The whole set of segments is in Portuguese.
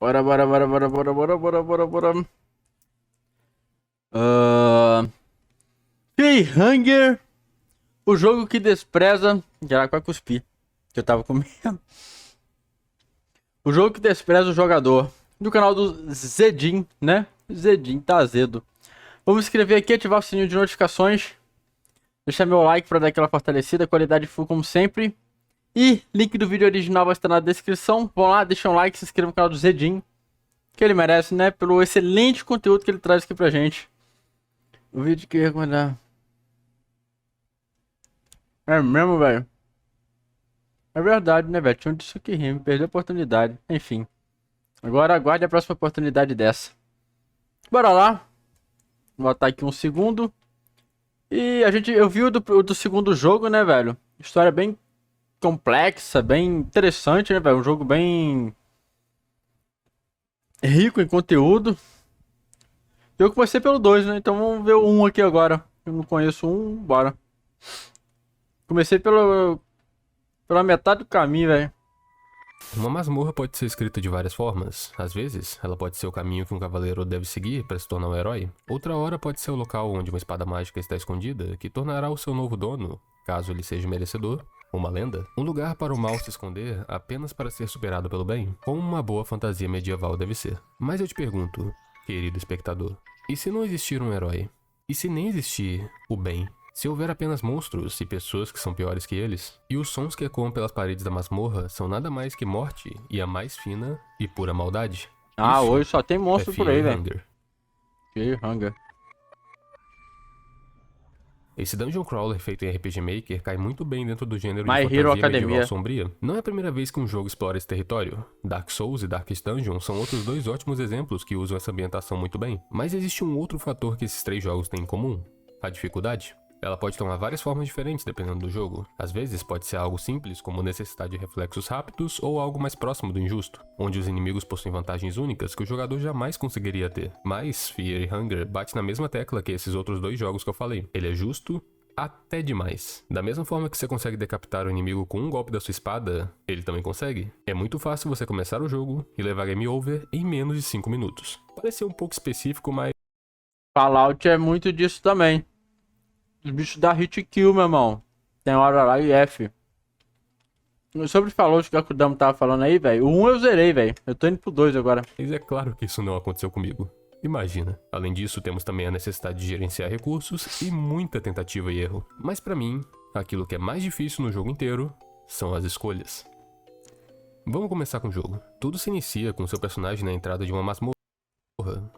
Bora, bora, bora, bora, bora, bora, bora, bora, bora. Uh... Hunger, o jogo que despreza. Já vai cuspir, que eu tava comendo. O jogo que despreza o jogador. Do canal do Zedin, né? Zedin, tá azedo. Vamos inscrever aqui, ativar o sininho de notificações. Deixar meu like pra dar aquela fortalecida. Qualidade full como sempre. E link do vídeo original vai estar na descrição. Vão lá, deixa um like, se inscreva no canal do Zedin. Que ele merece, né? Pelo excelente conteúdo que ele traz aqui pra gente. O vídeo que eu ia recomendar. É mesmo, velho? É verdade, né, velho? Tinha um disso que rime, perdeu a oportunidade. Enfim. Agora aguarde a próxima oportunidade dessa. Bora lá. Vou botar aqui um segundo. E eu vi o do segundo jogo, né, velho? História bem complexa, bem interessante, né, velho? Um jogo bem rico em conteúdo. Eu comecei pelo 2, né? Então vamos ver o 1 aqui agora. Eu não conheço um, bora. Comecei pela metade do caminho, velho. Uma masmorra pode ser escrita de várias formas. Às vezes, ela pode ser o caminho que um cavaleiro deve seguir para se tornar um herói. Outra hora pode ser o local onde uma espada mágica está escondida, que tornará o seu novo dono, caso ele seja merecedor, uma lenda. Um lugar para o mal se esconder apenas para ser superado pelo bem, como uma boa fantasia medieval deve ser. Mas eu te pergunto, querido espectador, e se não existir um herói? E se nem existir o bem? Se houver apenas monstros e pessoas que são piores que eles, e os sons que ecoam pelas paredes da masmorra são nada mais que morte e a mais fina e pura maldade. Ah, Isso hoje só tem é monstro por aí, Fear e velho. Hunger. Hunger. Esse dungeon crawler feito em RPG Maker cai muito bem dentro do gênero de My Hero fantasia medieval Academia. sombria. Não é a primeira vez que um jogo explora esse território. Dark Souls e Darkest Dungeon são outros dois ótimos exemplos que usam essa ambientação muito bem. Mas existe um outro fator que esses três jogos têm em comum: a dificuldade. Ela pode tomar várias formas diferentes dependendo do jogo. Às vezes pode ser algo simples, como necessidade de reflexos rápidos, ou algo mais próximo do injusto, onde os inimigos possuem vantagens únicas que o jogador jamais conseguiria ter. Mas Fear e Hunger bate na mesma tecla que esses outros dois jogos que eu falei. Ele é justo até demais. Da mesma forma que você consegue decapitar o inimigo com um golpe da sua espada, ele também consegue. É muito fácil você começar o jogo e levar game over em menos de 5 minutos. Pareceu um pouco específico, mas Fallout é muito disso também. Os bichos dá hit kill, meu irmão. Tem hora lá e F. Sobre Fallout que o Damo tava falando aí, velho. O 1 eu zerei, velho. Eu tô indo pro 2 agora. é claro que isso não aconteceu comigo. Imagina. Além disso, temos também a necessidade de gerenciar recursos e muita tentativa e erro. Mas pra mim, aquilo que é mais difícil no jogo inteiro são as escolhas. Vamos começar com o jogo. Tudo se inicia com seu personagem na entrada de uma masmorra.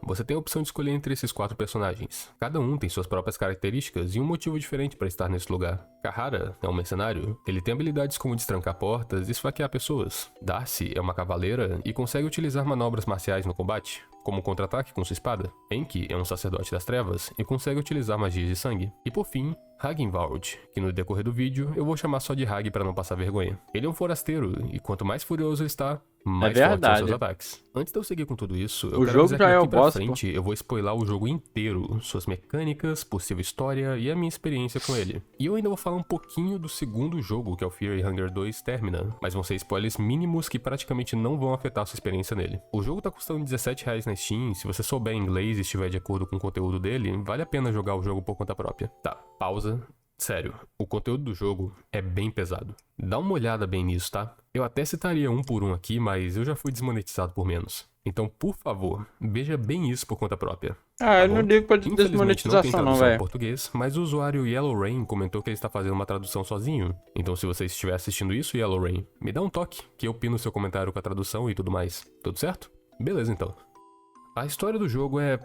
Você tem a opção de escolher entre esses 4 personagens. Cada um tem suas próprias características e um motivo diferente para estar nesse lugar. Kahara é um mercenário. Ele tem habilidades como destrancar portas e esfaquear pessoas. Darcy é uma cavaleira e consegue utilizar manobras marciais no combate, como contra-ataque com sua espada. Enki é um sacerdote das trevas e consegue utilizar magias de sangue. E por fim, Ragnvald, que no decorrer do vídeo eu vou chamar só de Hag para não passar vergonha. Ele é um forasteiro e quanto mais furioso ele está, mais fortes são seus verdade. ataques. Antes de eu seguir com tudo isso, eu O quero jogo dizer já que é o daqui pra boss, pô. frente eu vou spoiler o jogo inteiro, suas mecânicas, possível história e a minha experiência com ele. E eu ainda vou falar um pouquinho do segundo jogo, que é o Fear e Hunger 2 Termina, mas vão ser spoilers mínimos que praticamente não vão afetar sua experiência nele. O jogo tá custando R$17 na Steam, se você souber inglês e estiver de acordo com o conteúdo dele, vale a pena jogar o jogo por conta própria. Tá, pausa. Sério, o conteúdo do jogo é bem pesado. Dá uma olhada bem nisso, tá? Eu até citaria um por um aqui, mas eu já fui desmonetizado por menos. Então, por favor, veja bem isso por conta própria. Ah, Tá eu não bom? ligo pra Infelizmente não tem desmonetização não, tradução em velho. português, mas o usuário Yellow Rain comentou que ele está fazendo uma tradução sozinho. Então se você estiver assistindo isso, Yellow Rain, me dá um toque, que eu pino seu comentário com a tradução e tudo mais. Tudo certo? Beleza então. A história do jogo é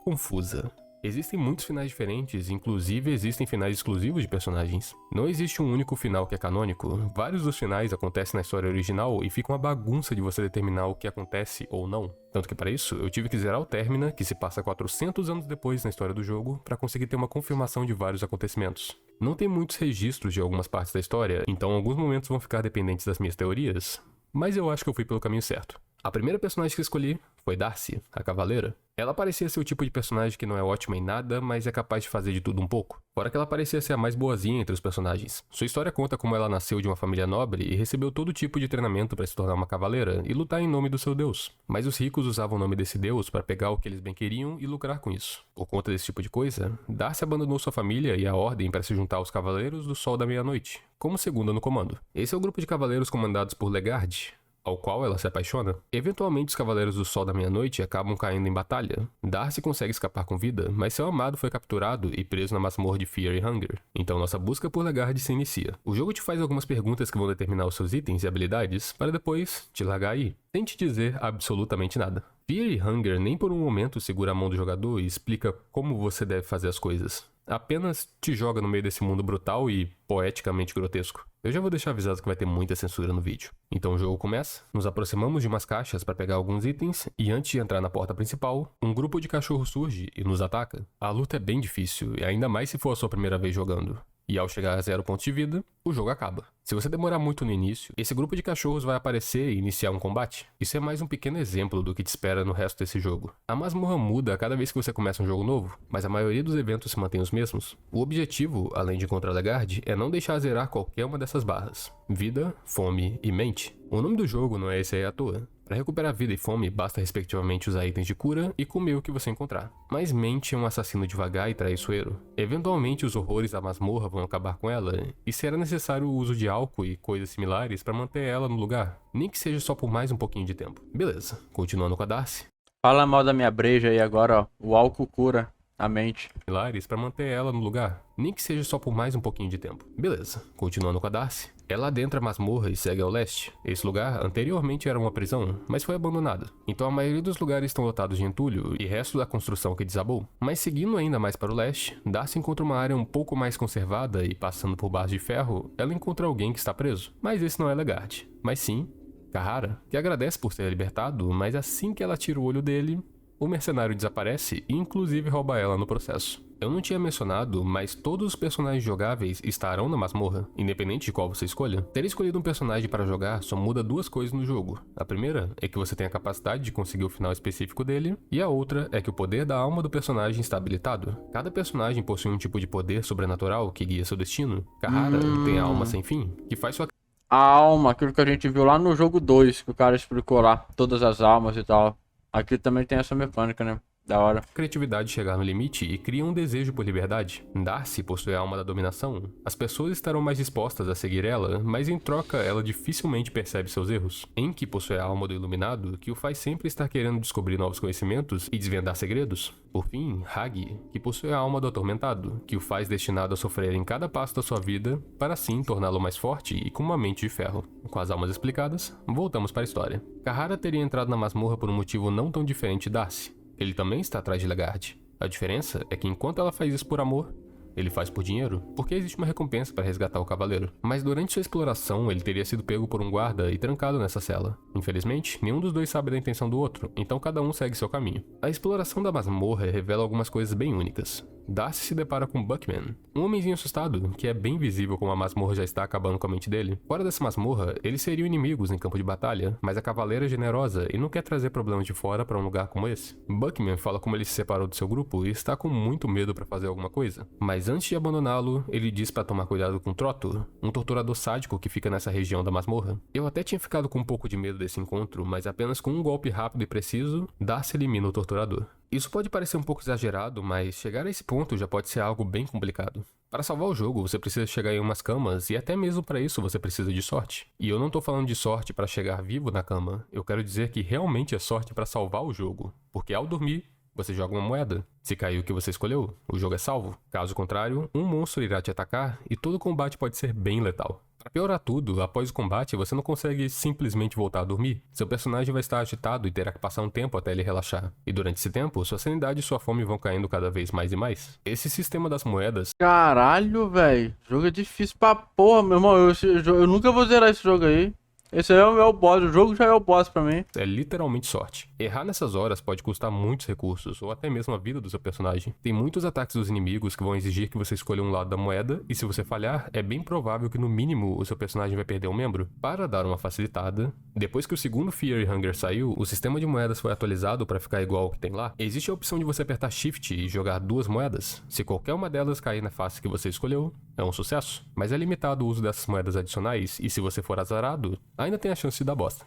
confusa. Existem muitos finais diferentes, inclusive existem finais exclusivos de personagens. Não existe um único final que é canônico. Vários dos finais acontecem na história original e fica uma bagunça de você determinar o que acontece ou não. Tanto que para isso, eu tive que zerar o Termina, que se passa 400 anos depois na história do jogo, para conseguir ter uma confirmação de vários acontecimentos. Não tem muitos registros de algumas partes da história, então alguns momentos vão ficar dependentes das minhas teorias, mas eu acho que eu fui pelo caminho certo. A primeira personagem que escolhi foi Darcy, a cavaleira. Ela parecia ser o tipo de personagem que não é ótima em nada, mas é capaz de fazer de tudo um pouco. Fora que ela parecia ser a mais boazinha entre os personagens. Sua história conta como ela nasceu de uma família nobre e recebeu todo tipo de treinamento para se tornar uma cavaleira e lutar em nome do seu deus. Mas os ricos usavam o nome desse deus para pegar o que eles bem queriam e lucrar com isso. Por conta desse tipo de coisa, Darcy abandonou sua família e a ordem para se juntar aos Cavaleiros do Sol da Meia-Noite, como segunda no comando. Esse é o grupo de cavaleiros comandados por Legard, ao qual ela se apaixona. Eventualmente, os Cavaleiros do Sol da Meia-Noite acabam caindo em batalha. Darcy consegue escapar com vida, mas seu amado foi capturado e preso na masmorra de Fear e Hunger. Então nossa busca por Legard se inicia. O jogo te faz algumas perguntas que vão determinar os seus itens e habilidades, para depois te largar aí, sem te dizer absolutamente nada. Fear e Hunger nem por um momento segura a mão do jogador e explica como você deve fazer as coisas. Apenas te joga no meio desse mundo brutal e poeticamente grotesco. Eu já vou deixar avisado que vai ter muita censura no vídeo. Então o jogo começa, nos aproximamos de umas caixas para pegar alguns itens, e antes de entrar na porta principal, um grupo de cachorros surge e nos ataca. A luta é bem difícil, e ainda mais se for a sua primeira vez jogando. E ao chegar a 0 pontos de vida, o jogo acaba. Se você demorar muito no início, esse grupo de cachorros vai aparecer e iniciar um combate. Isso é mais um pequeno exemplo do que te espera no resto desse jogo. A masmorra muda a cada vez que você começa um jogo novo, mas a maioria dos eventos se mantém os mesmos. O objetivo, além de encontrar Legard, é não deixar zerar qualquer uma dessas barras: vida, fome e mente. O nome do jogo não é esse aí à toa. Para recuperar vida e fome, basta respectivamente usar itens de cura e comer o que você encontrar. Mas mente é um assassino devagar e traiçoeiro. Eventualmente, os horrores da masmorra vão acabar com ela, e será necessário o uso de álcool e coisas similares para manter ela no lugar, nem que seja só por mais um pouquinho de tempo. Beleza, continuando com a Darcy. Fala mal da minha breja aí agora, ó. O álcool cura a mente. Similares para manter ela no lugar, nem que seja só por mais um pouquinho de tempo. Beleza, continuando com a Darcy. Ela adentra a masmorra e segue ao leste. Esse lugar anteriormente era uma prisão, mas foi abandonado. Então a maioria dos lugares estão lotados de entulho e resto da construção que desabou. Mas seguindo ainda mais para o leste, Darcy encontra uma área um pouco mais conservada e passando por barras de ferro, ela encontra alguém que está preso. Mas esse não é Legard, mas sim Cahara, que agradece por ser libertado, mas assim que ela tira o olho dele, o mercenário desaparece e inclusive rouba ela no processo. Eu não tinha mencionado, mas todos os personagens jogáveis estarão na masmorra, independente de qual você escolha. Ter escolhido um personagem para jogar só muda duas coisas no jogo. A primeira é que você tem a capacidade de conseguir o final específico dele, e a outra é que o poder da alma do personagem está habilitado. Cada personagem possui um tipo de poder sobrenatural que guia seu destino. Cahara tem a alma sem fim, que faz sua A alma, aquilo que a gente viu lá no jogo 2, que o cara explicou lá, todas as almas e tal. Aqui também tem essa mecânica, né? Da hora. criatividade chegar no limite e cria um desejo por liberdade. Darcy possui a alma da dominação. As pessoas estarão mais dispostas a seguir ela, mas em troca ela dificilmente percebe seus erros. Enki possui a alma do iluminado, que o faz sempre estar querendo descobrir novos conhecimentos e desvendar segredos. Por fim, Hagi, que possui a alma do atormentado, que o faz destinado a sofrer em cada passo da sua vida, para assim torná-lo mais forte e com uma mente de ferro. Com as almas explicadas, voltamos para a história. Cahara teria entrado na masmorra por um motivo não tão diferente de Darcy. Ele também está atrás de Legard. A diferença é que enquanto ela faz isso por amor, ele faz por dinheiro, porque existe uma recompensa para resgatar o cavaleiro. Mas durante sua exploração, ele teria sido pego por um guarda e trancado nessa cela. Infelizmente, nenhum dos dois sabe da intenção do outro, então cada um segue seu caminho. A exploração da masmorra revela algumas coisas bem únicas. Darcy se depara com Buckman, um homenzinho assustado, que é bem visível como a masmorra já está acabando com a mente dele. Fora dessa masmorra, eles seriam inimigos em campo de batalha, mas a cavaleira é generosa e não quer trazer problemas de fora para um lugar como esse. Buckman fala como ele se separou do seu grupo e está com muito medo para fazer alguma coisa. Mas antes de abandoná-lo, ele diz para tomar cuidado com Trotto, um torturador sádico que fica nessa região da masmorra. Eu até tinha ficado com um pouco de medo desse encontro, mas apenas com um golpe rápido e preciso, Darcy elimina o torturador. Isso pode parecer um pouco exagerado, mas chegar a esse ponto já pode ser algo bem complicado. Para salvar o jogo, você precisa chegar em umas camas e até mesmo para isso você precisa de sorte. E eu não tô falando de sorte para chegar vivo na cama, eu quero dizer que realmente é sorte para salvar o jogo, porque ao dormir, você joga uma moeda. Se cair o que você escolheu, o jogo é salvo. Caso contrário, um monstro irá te atacar e todo combate pode ser bem letal. Para piorar tudo, após o combate você não consegue simplesmente voltar a dormir. Seu personagem vai estar agitado e terá que passar um tempo até ele relaxar. E durante esse tempo, sua sanidade e sua fome vão caindo cada vez mais e mais. Esse sistema das moedas... Caralho, velho. Jogo é difícil pra porra, meu irmão. Eu nunca vou zerar esse jogo aí. Esse aí é o boss, o jogo já é o boss pra mim. É literalmente sorte. Errar nessas horas pode custar muitos recursos, ou até mesmo a vida do seu personagem. Tem muitos ataques dos inimigos que vão exigir que você escolha um lado da moeda, e se você falhar, é bem provável que no mínimo o seu personagem vai perder um membro. Para dar uma facilitada, depois que o segundo Fear e Hunger saiu, o sistema de moedas foi atualizado para ficar igual ao que tem lá. Existe a opção de você apertar Shift e jogar duas moedas. Se qualquer uma delas cair na face que você escolheu, é um sucesso. Mas é limitado o uso dessas moedas adicionais, e se você for azarado, ainda tem a chance de dar bosta.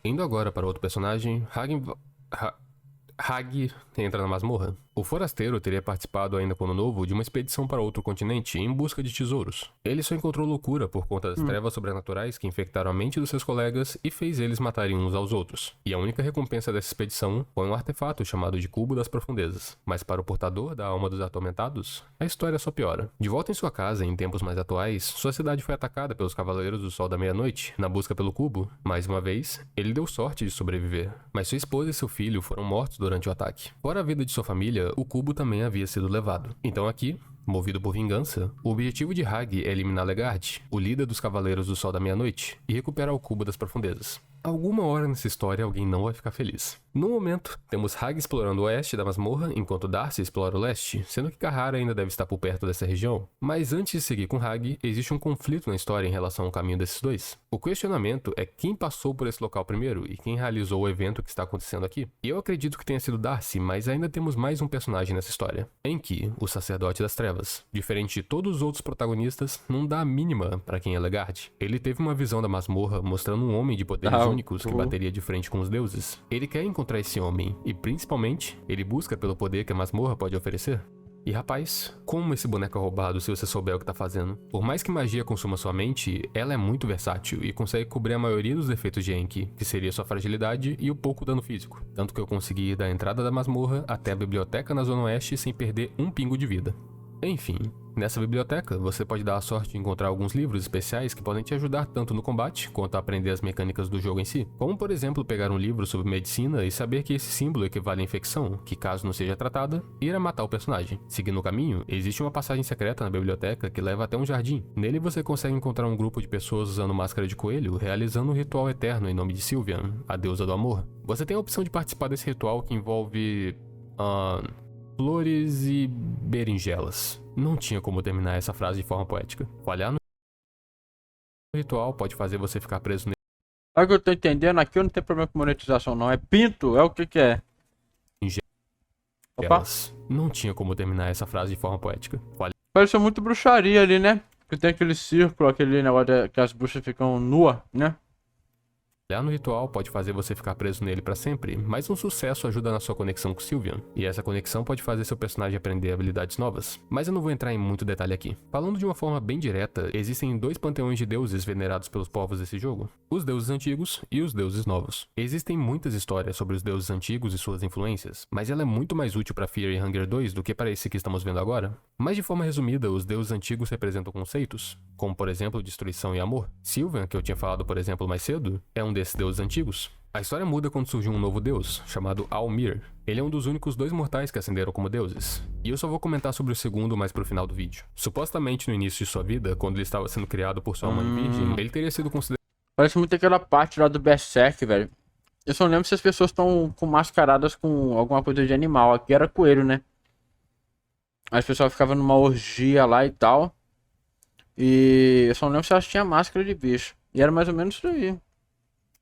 Indo agora para outro personagem, Hag entra na masmorra. O forasteiro teria participado ainda quando novo de uma expedição para outro continente em busca de tesouros. Ele só encontrou loucura por conta das trevas sobrenaturais que infectaram a mente dos seus colegas e fez eles matarem uns aos outros. E a única recompensa dessa expedição foi um artefato chamado de Cubo das Profundezas. Mas para o portador da alma dos atormentados, a história só piora. De volta em sua casa, em tempos mais atuais, sua cidade foi atacada pelos Cavaleiros do Sol da Meia-Noite, na busca pelo cubo. Mais uma vez, ele deu sorte de sobreviver, mas sua esposa e seu filho foram mortos durante o ataque. Fora a vida de sua família, o cubo também havia sido levado. Então aqui, movido por vingança, o objetivo de Hag é eliminar Legard, o líder dos Cavaleiros do Sol da Meia-Noite, e recuperar o Cubo das Profundezas. Alguma hora nessa história alguém não vai ficar feliz. No momento, temos Hag explorando o oeste da masmorra, enquanto Darcy explora o leste, sendo que Kahara ainda deve estar por perto dessa região. Mas antes de seguir com Hag, existe um conflito na história em relação ao caminho desses dois. O questionamento é quem passou por esse local primeiro e quem realizou o evento que está acontecendo aqui. E eu acredito que tenha sido Darcy, mas ainda temos mais um personagem nessa história. Enki, o Sacerdote das Trevas. Diferente de todos os outros protagonistas, não dá a mínima para quem é Legard. Ele teve uma visão da masmorra mostrando um homem de poderes únicos que bateria de frente com os deuses. Ele quer encontrar esse homem e, principalmente, ele busca pelo poder que a masmorra pode oferecer. E rapaz, como esse boneco é roubado se você souber o que tá fazendo? Por mais que magia consuma sua mente, ela é muito versátil e consegue cobrir a maioria dos defeitos de Enki, que seria sua fragilidade e o pouco dano físico. Tanto que eu consegui ir da entrada da masmorra até a biblioteca na Zona Oeste sem perder um pingo de vida. Enfim, nessa biblioteca você pode dar a sorte de encontrar alguns livros especiais que podem te ajudar tanto no combate quanto a aprender as mecânicas do jogo em si. Como por exemplo pegar um livro sobre medicina e saber que esse símbolo equivale à infecção, que caso não seja tratada, irá matar o personagem. Seguindo o caminho, existe uma passagem secreta na biblioteca que leva até um jardim. Nele você consegue encontrar um grupo de pessoas usando máscara de coelho, realizando um ritual eterno em nome de Sylvian, a deusa do amor. Você tem a opção de participar desse ritual que envolve... flores e berinjelas. Não tinha como terminar essa frase de forma poética. Falhar no ritual pode fazer você ficar preso nele. Olha que eu tô entendendo, aqui eu não tenho problema com monetização não, é pinto, é o que é. Opa. Não tinha como terminar essa frase de forma poética. Pareceu muito bruxaria ali, né? Que tem aquele círculo, aquele negócio que as bruxas ficam nuas, né? Falhar no ritual pode fazer você ficar preso nele pra sempre, mas um sucesso ajuda na sua conexão com Sylvian, e essa conexão pode fazer seu personagem aprender habilidades novas. Mas eu não vou entrar em muito detalhe aqui. Falando de uma forma bem direta, existem dois panteões de deuses venerados pelos povos desse jogo: os deuses antigos e os deuses novos. Existem muitas histórias sobre os deuses antigos e suas influências, mas ela é muito mais útil para Fear e Hunger 2 do que para esse que estamos vendo agora. Mas de forma resumida, os deuses antigos representam conceitos, como por exemplo destruição e amor. Sylvian, que eu tinha falado por exemplo mais cedo, é um desses deuses antigos. A história muda quando surgiu um novo deus, chamado Almir. Ele é um dos únicos dois mortais que ascenderam como deuses, e eu só vou comentar sobre o segundo mais pro final do vídeo. Supostamente no início de sua vida, quando ele estava sendo criado por sua mãe virgem, ele teria sido considerado... Parece muito aquela parte lá do Berserk, velho. Eu só não lembro se as pessoas estão mascaradas com alguma coisa de animal. Aqui era coelho, né? As pessoas ficavam numa orgia lá e tal. E eu só não lembro se elas tinham máscara de bicho. E era mais ou menos isso aí.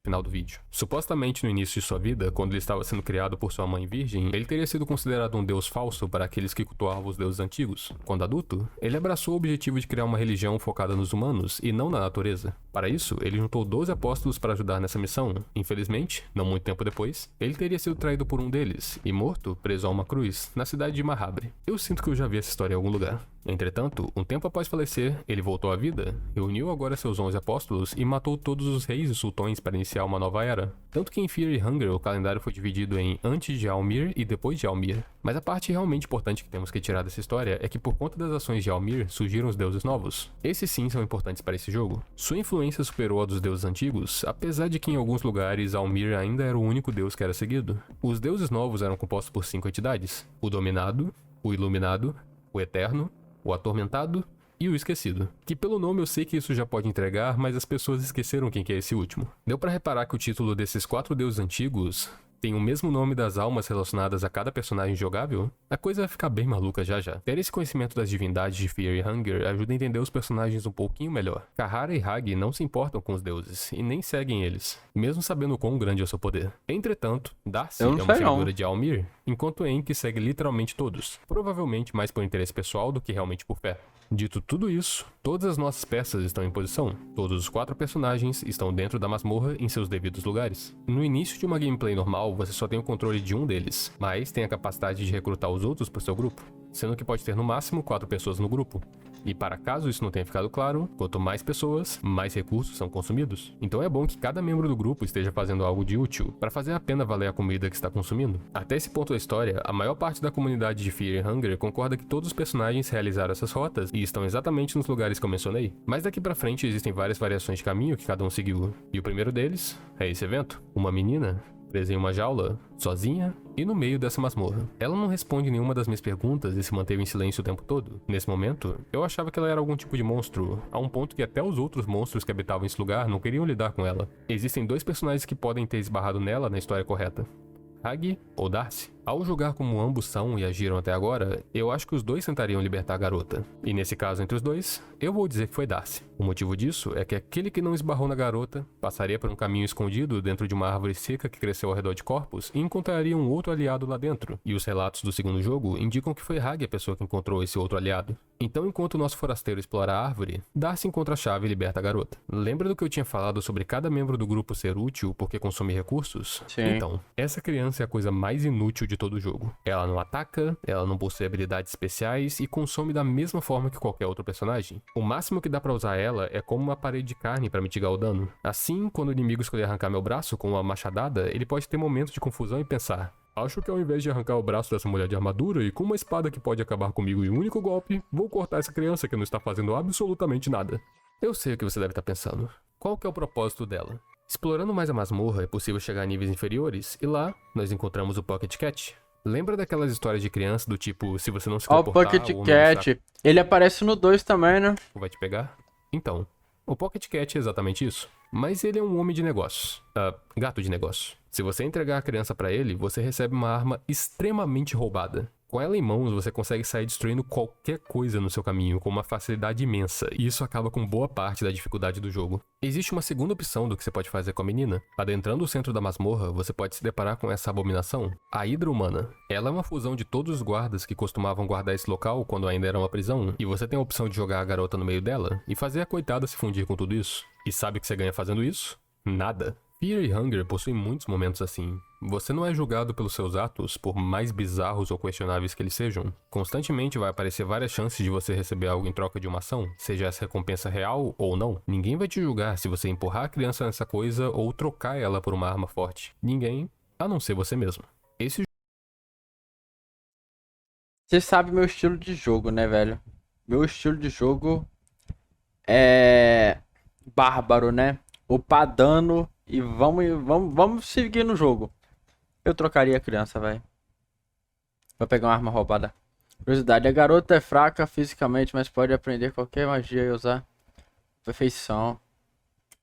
Final do vídeo. Supostamente no início de sua vida, quando ele estava sendo criado por sua mãe virgem, ele teria sido considerado um deus falso para aqueles que cultuavam os deuses antigos. Quando adulto, ele abraçou o objetivo de criar uma religião focada nos humanos e não na natureza. Para isso, ele juntou 12 apóstolos para ajudar nessa missão. Infelizmente, não muito tempo depois, ele teria sido traído por um deles e morto, preso a uma cruz, na cidade de Mahabre. Eu sinto que eu já vi essa história em algum lugar. Entretanto, um tempo após falecer, ele voltou à vida, reuniu agora seus 11 apóstolos e matou todos os reis e sultões para iniciar uma nova era. Tanto que em Fear e Hunger o calendário foi dividido em antes de Almir e depois de Almir. Mas a parte realmente importante que temos que tirar dessa história é que por conta das ações de Almir surgiram os deuses novos. Esses sim são importantes para esse jogo. Sua influência superou a dos deuses antigos, apesar de que em alguns lugares Almir ainda era o único deus que era seguido. Os deuses novos eram compostos por 5 entidades: o Dominado, o Iluminado, o Eterno, o Atormentado e o Esquecido. Que pelo nome eu sei que isso já pode entregar, mas as pessoas esqueceram quem que é esse último. Deu pra reparar que o título desses 4 deuses antigos tem o mesmo nome das almas relacionadas a cada personagem jogável? A coisa vai ficar bem maluca já já. Ter esse conhecimento das divindades de Fear e Hunger ajuda a entender os personagens um pouquinho melhor. Kahara e Hagi não se importam com os deuses, e nem seguem eles, mesmo sabendo o quão grande é o seu poder. Entretanto, Darcy é uma seguidora de Almir, enquanto Enki segue literalmente todos, provavelmente mais por interesse pessoal do que realmente por fé. Dito tudo isso, todas as nossas peças estão em posição. Todos os 4 personagens estão dentro da masmorra em seus devidos lugares. No início de uma gameplay normal, você só tem o controle de um deles, mas tem a capacidade de recrutar os outros para o seu grupo, sendo que pode ter no máximo 4 pessoas no grupo. E para caso isso não tenha ficado claro, quanto mais pessoas, mais recursos são consumidos. Então é bom que cada membro do grupo esteja fazendo algo de útil, para fazer a pena valer a comida que está consumindo. Até esse ponto da história, a maior parte da comunidade de Fear e Hunger concorda que todos os personagens realizaram essas rotas e estão exatamente nos lugares que eu mencionei. Mas daqui pra frente existem várias variações de caminho que cada um seguiu. E o primeiro deles é esse evento. Uma menina presa em uma jaula, sozinha e no meio dessa masmorra. Ela não responde nenhuma das minhas perguntas e se manteve em silêncio o tempo todo. Nesse momento, eu achava que ela era algum tipo de monstro, a um ponto que até os outros monstros que habitavam esse lugar não queriam lidar com ela. Existem 2 personagens que podem ter esbarrado nela na história correta: Hagi ou Darcy. Ao julgar como ambos são e agiram até agora, eu acho que os 2 tentariam libertar a garota. E nesse caso entre os 2, eu vou dizer que foi Darcy. O motivo disso é que aquele que não esbarrou na garota passaria por um caminho escondido dentro de uma árvore seca que cresceu ao redor de Corpus e encontraria um outro aliado lá dentro. E os relatos do segundo jogo indicam que foi Hagi a pessoa que encontrou esse outro aliado. Então, enquanto o nosso forasteiro explora a árvore, Darcy encontra a chave e liberta a garota. Lembra do que eu tinha falado sobre cada membro do grupo ser útil porque consome recursos? Sim. Então, essa criança é a coisa mais inútil de todo o jogo. Ela não ataca, ela não possui habilidades especiais e consome da mesma forma que qualquer outro personagem. O máximo que dá pra usar ela é como uma parede de carne pra mitigar o dano. Assim, quando o inimigo escolher arrancar meu braço com uma machadada, ele pode ter momentos de confusão e pensar: acho que ao invés de arrancar o braço dessa mulher de armadura e com uma espada que pode acabar comigo em um único golpe, vou cortar essa criança que não está fazendo absolutamente nada. Eu sei o que você deve estar pensando. Qual que é o propósito dela? Explorando mais a masmorra, é possível chegar a níveis inferiores, e lá, nós encontramos o Pocket Cat. Lembra daquelas histórias de criança do tipo, se você não se Ó, o comportar Pocket ou Cat. Ele aparece no 2 também, né? vai te pegar? Então, o Pocket Cat é exatamente isso. Mas ele é um homem de negócios. Gato de negócio. Se você entregar a criança pra ele, você recebe uma arma extremamente roubada. Com ela em mãos, você consegue sair destruindo qualquer coisa no seu caminho com uma facilidade imensa, e isso acaba com boa parte da dificuldade do jogo. Existe uma segunda opção do que você pode fazer com a menina. Adentrando o centro da masmorra, você pode se deparar com essa abominação, a Hidra Humana. Ela é uma fusão de todos os guardas que costumavam guardar esse local quando ainda era uma prisão, e você tem a opção de jogar a garota no meio dela e fazer a coitada se fundir com tudo isso. E sabe o que você ganha fazendo isso? Nada. Fear e Hunger possuem muitos momentos assim. Você não é julgado pelos seus atos, por mais bizarros ou questionáveis que eles sejam. Constantemente vai aparecer várias chances de você receber algo em troca de uma ação, seja essa recompensa real ou não. Ninguém vai te julgar se você empurrar a criança nessa coisa ou trocar ela por uma arma forte. Ninguém, a não ser você mesmo. Você sabe meu estilo de jogo, né, velho? Meu estilo de jogo é bárbaro, né? Upar dano e vamos seguir no jogo. Eu trocaria a criança, velho. Vou pegar uma arma roubada. Curiosidade, a garota é fraca fisicamente, mas pode aprender qualquer magia e usar perfeição.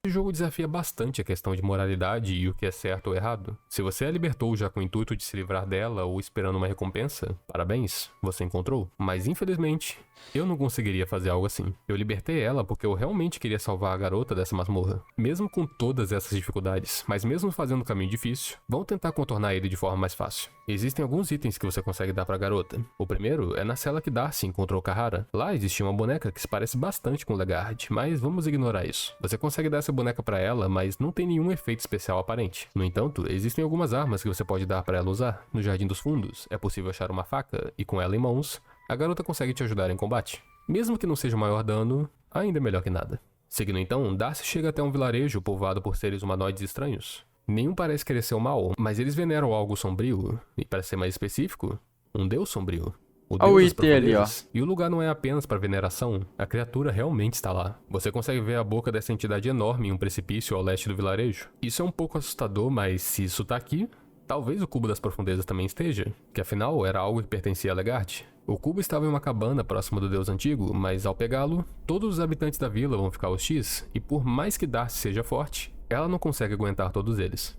Esse jogo desafia bastante a questão de moralidade e o que é certo ou errado. Se você a libertou já com o intuito de se livrar dela ou esperando uma recompensa, parabéns, você encontrou. Mas infelizmente, eu não conseguiria fazer algo assim. Eu libertei ela porque eu realmente queria salvar a garota dessa masmorra. Mesmo com todas essas dificuldades, mas mesmo fazendo um caminho difícil, vão tentar contornar ele de forma mais fácil. Existem alguns itens que você consegue dar pra garota. O primeiro é na cela que Darcy encontrou Kahara. Lá existia uma boneca que se parece bastante com Legard, mas vamos ignorar isso. Você consegue dar essa boneca pra ela, mas não tem nenhum efeito especial aparente. No entanto, existem algumas armas que você pode dar pra ela usar. No Jardim dos Fundos, é possível achar uma faca, e com ela em mãos, a garota consegue te ajudar em combate. Mesmo que não seja o maior dano, ainda é melhor que nada. Seguindo então, Darcy chega até um vilarejo povoado por seres humanoides estranhos. Nenhum parece querer ser o mal, mas eles veneram algo sombrio, e para ser mais específico, um deus sombrio. O deus das profundezas. E o lugar não é apenas para veneração, a criatura realmente está lá. Você consegue ver a boca dessa entidade enorme em um precipício ao leste do vilarejo. Isso é um pouco assustador, mas se isso tá aqui, Talvez o Cubo das Profundezas também esteja, que afinal era algo que pertencia a Legarde. O cubo estava em uma cabana próxima do deus antigo, mas ao pegá-lo, todos os habitantes da vila vão ficar hostis, e por mais que Darcy seja forte, ela não consegue aguentar todos eles.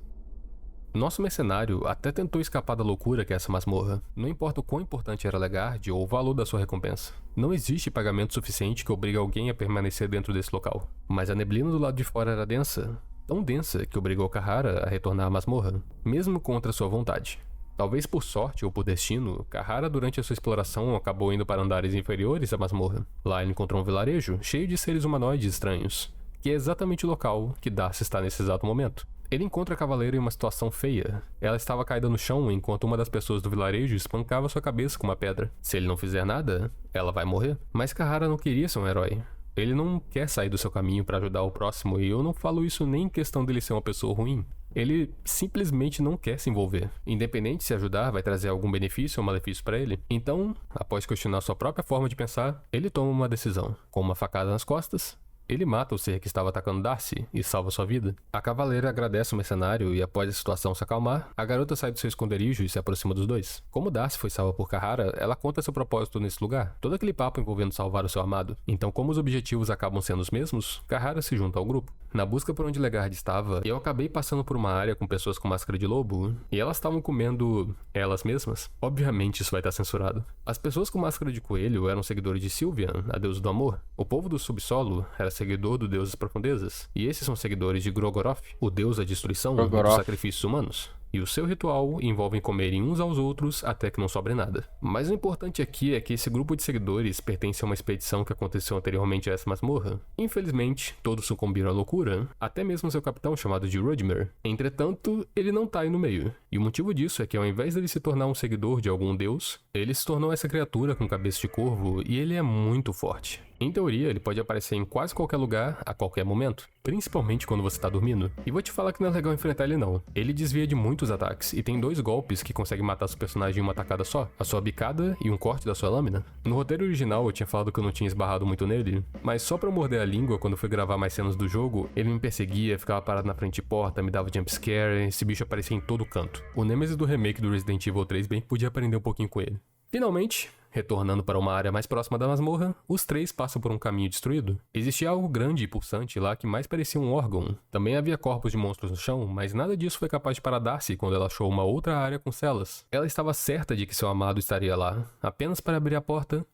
Nosso mercenário até tentou escapar da loucura que é essa masmorra, não importa o quão importante era Legarde ou o valor da sua recompensa. Não existe pagamento suficiente que obrigue alguém a permanecer dentro desse local. Mas a neblina do lado de fora era densa, tão densa que obrigou Kahara a retornar à masmorra, mesmo contra sua vontade. Talvez por sorte ou por destino, Kahara durante a sua exploração acabou indo para andares inferiores à masmorra. Lá ele encontrou um vilarejo cheio de seres humanoides estranhos, que é exatamente o local que Darcy está nesse exato momento. Ele encontra a cavaleira em uma situação feia. Ela estava caída no chão enquanto uma das pessoas do vilarejo espancava sua cabeça com uma pedra. Se ele não fizer nada, ela vai morrer. Mas Kahara não queria ser um herói. Ele não quer sair do seu caminho para ajudar o próximo, e eu não falo isso nem em questão dele ser uma pessoa ruim. Ele simplesmente não quer se envolver. Independente se ajudar vai trazer algum benefício ou malefício para ele. Então, após questionar sua própria forma de pensar, ele toma uma decisão. Com uma facada nas costas, ele mata o ser que estava atacando Darcy e salva sua vida. A cavaleira agradece o mercenário e após a situação se acalmar, a garota sai do seu esconderijo e se aproxima dos dois. Como Darcy foi salva por Kahara, ela conta seu propósito nesse lugar. Todo aquele papo envolvendo salvar o seu amado. Então, como os objetivos acabam sendo os mesmos, Kahara se junta ao grupo. Na busca por onde Legarde estava, eu acabei passando por uma área com pessoas com máscara de lobo e elas estavam comendo elas mesmas. Obviamente isso vai estar censurado. As pessoas com máscara de coelho eram seguidores de Sylvian, a deusa do amor. O povo do subsolo era seguidor do deus das profundezas. E esses são seguidores de Grogoroth, o deus da destruição e dos sacrifícios humanos. E o seu ritual envolve comerem uns aos outros até que não sobre nada. Mas o importante aqui é que esse grupo de seguidores pertence a uma expedição que aconteceu anteriormente a essa masmorra. Infelizmente, todos sucumbiram à loucura, até mesmo seu capitão chamado de Rudmer. Entretanto, ele não tá aí no meio. E o motivo disso é que ao invés dele se tornar um seguidor de algum deus, ele se tornou essa criatura com cabeça de corvo e ele é muito forte. Em teoria, ele pode aparecer em quase qualquer lugar, a qualquer momento, principalmente quando você tá dormindo. E vou te falar que não é legal enfrentar ele não. Ele desvia de muitos ataques, e tem 2 golpes que conseguem matar seu personagem em uma tacada só, a sua bicada e um corte da sua lâmina. No roteiro original eu tinha falado que eu não tinha esbarrado muito nele, mas só pra eu morder a língua quando fui gravar mais cenas do jogo, ele me perseguia, ficava parado na frente de porta, me dava jumpscare, esse bicho aparecia em todo canto. O Nemesis do remake do Resident Evil 3 bem que podia aprender um pouquinho com ele. Finalmente, retornando para uma área mais próxima da masmorra, os 3 passam por um caminho destruído. Existia algo grande e pulsante lá que mais parecia um órgão. Também havia corpos de monstros no chão, mas nada disso foi capaz de parar Darcy quando ela achou uma outra área com celas. Ela estava certa de que seu amado estaria lá, apenas para abrir a porta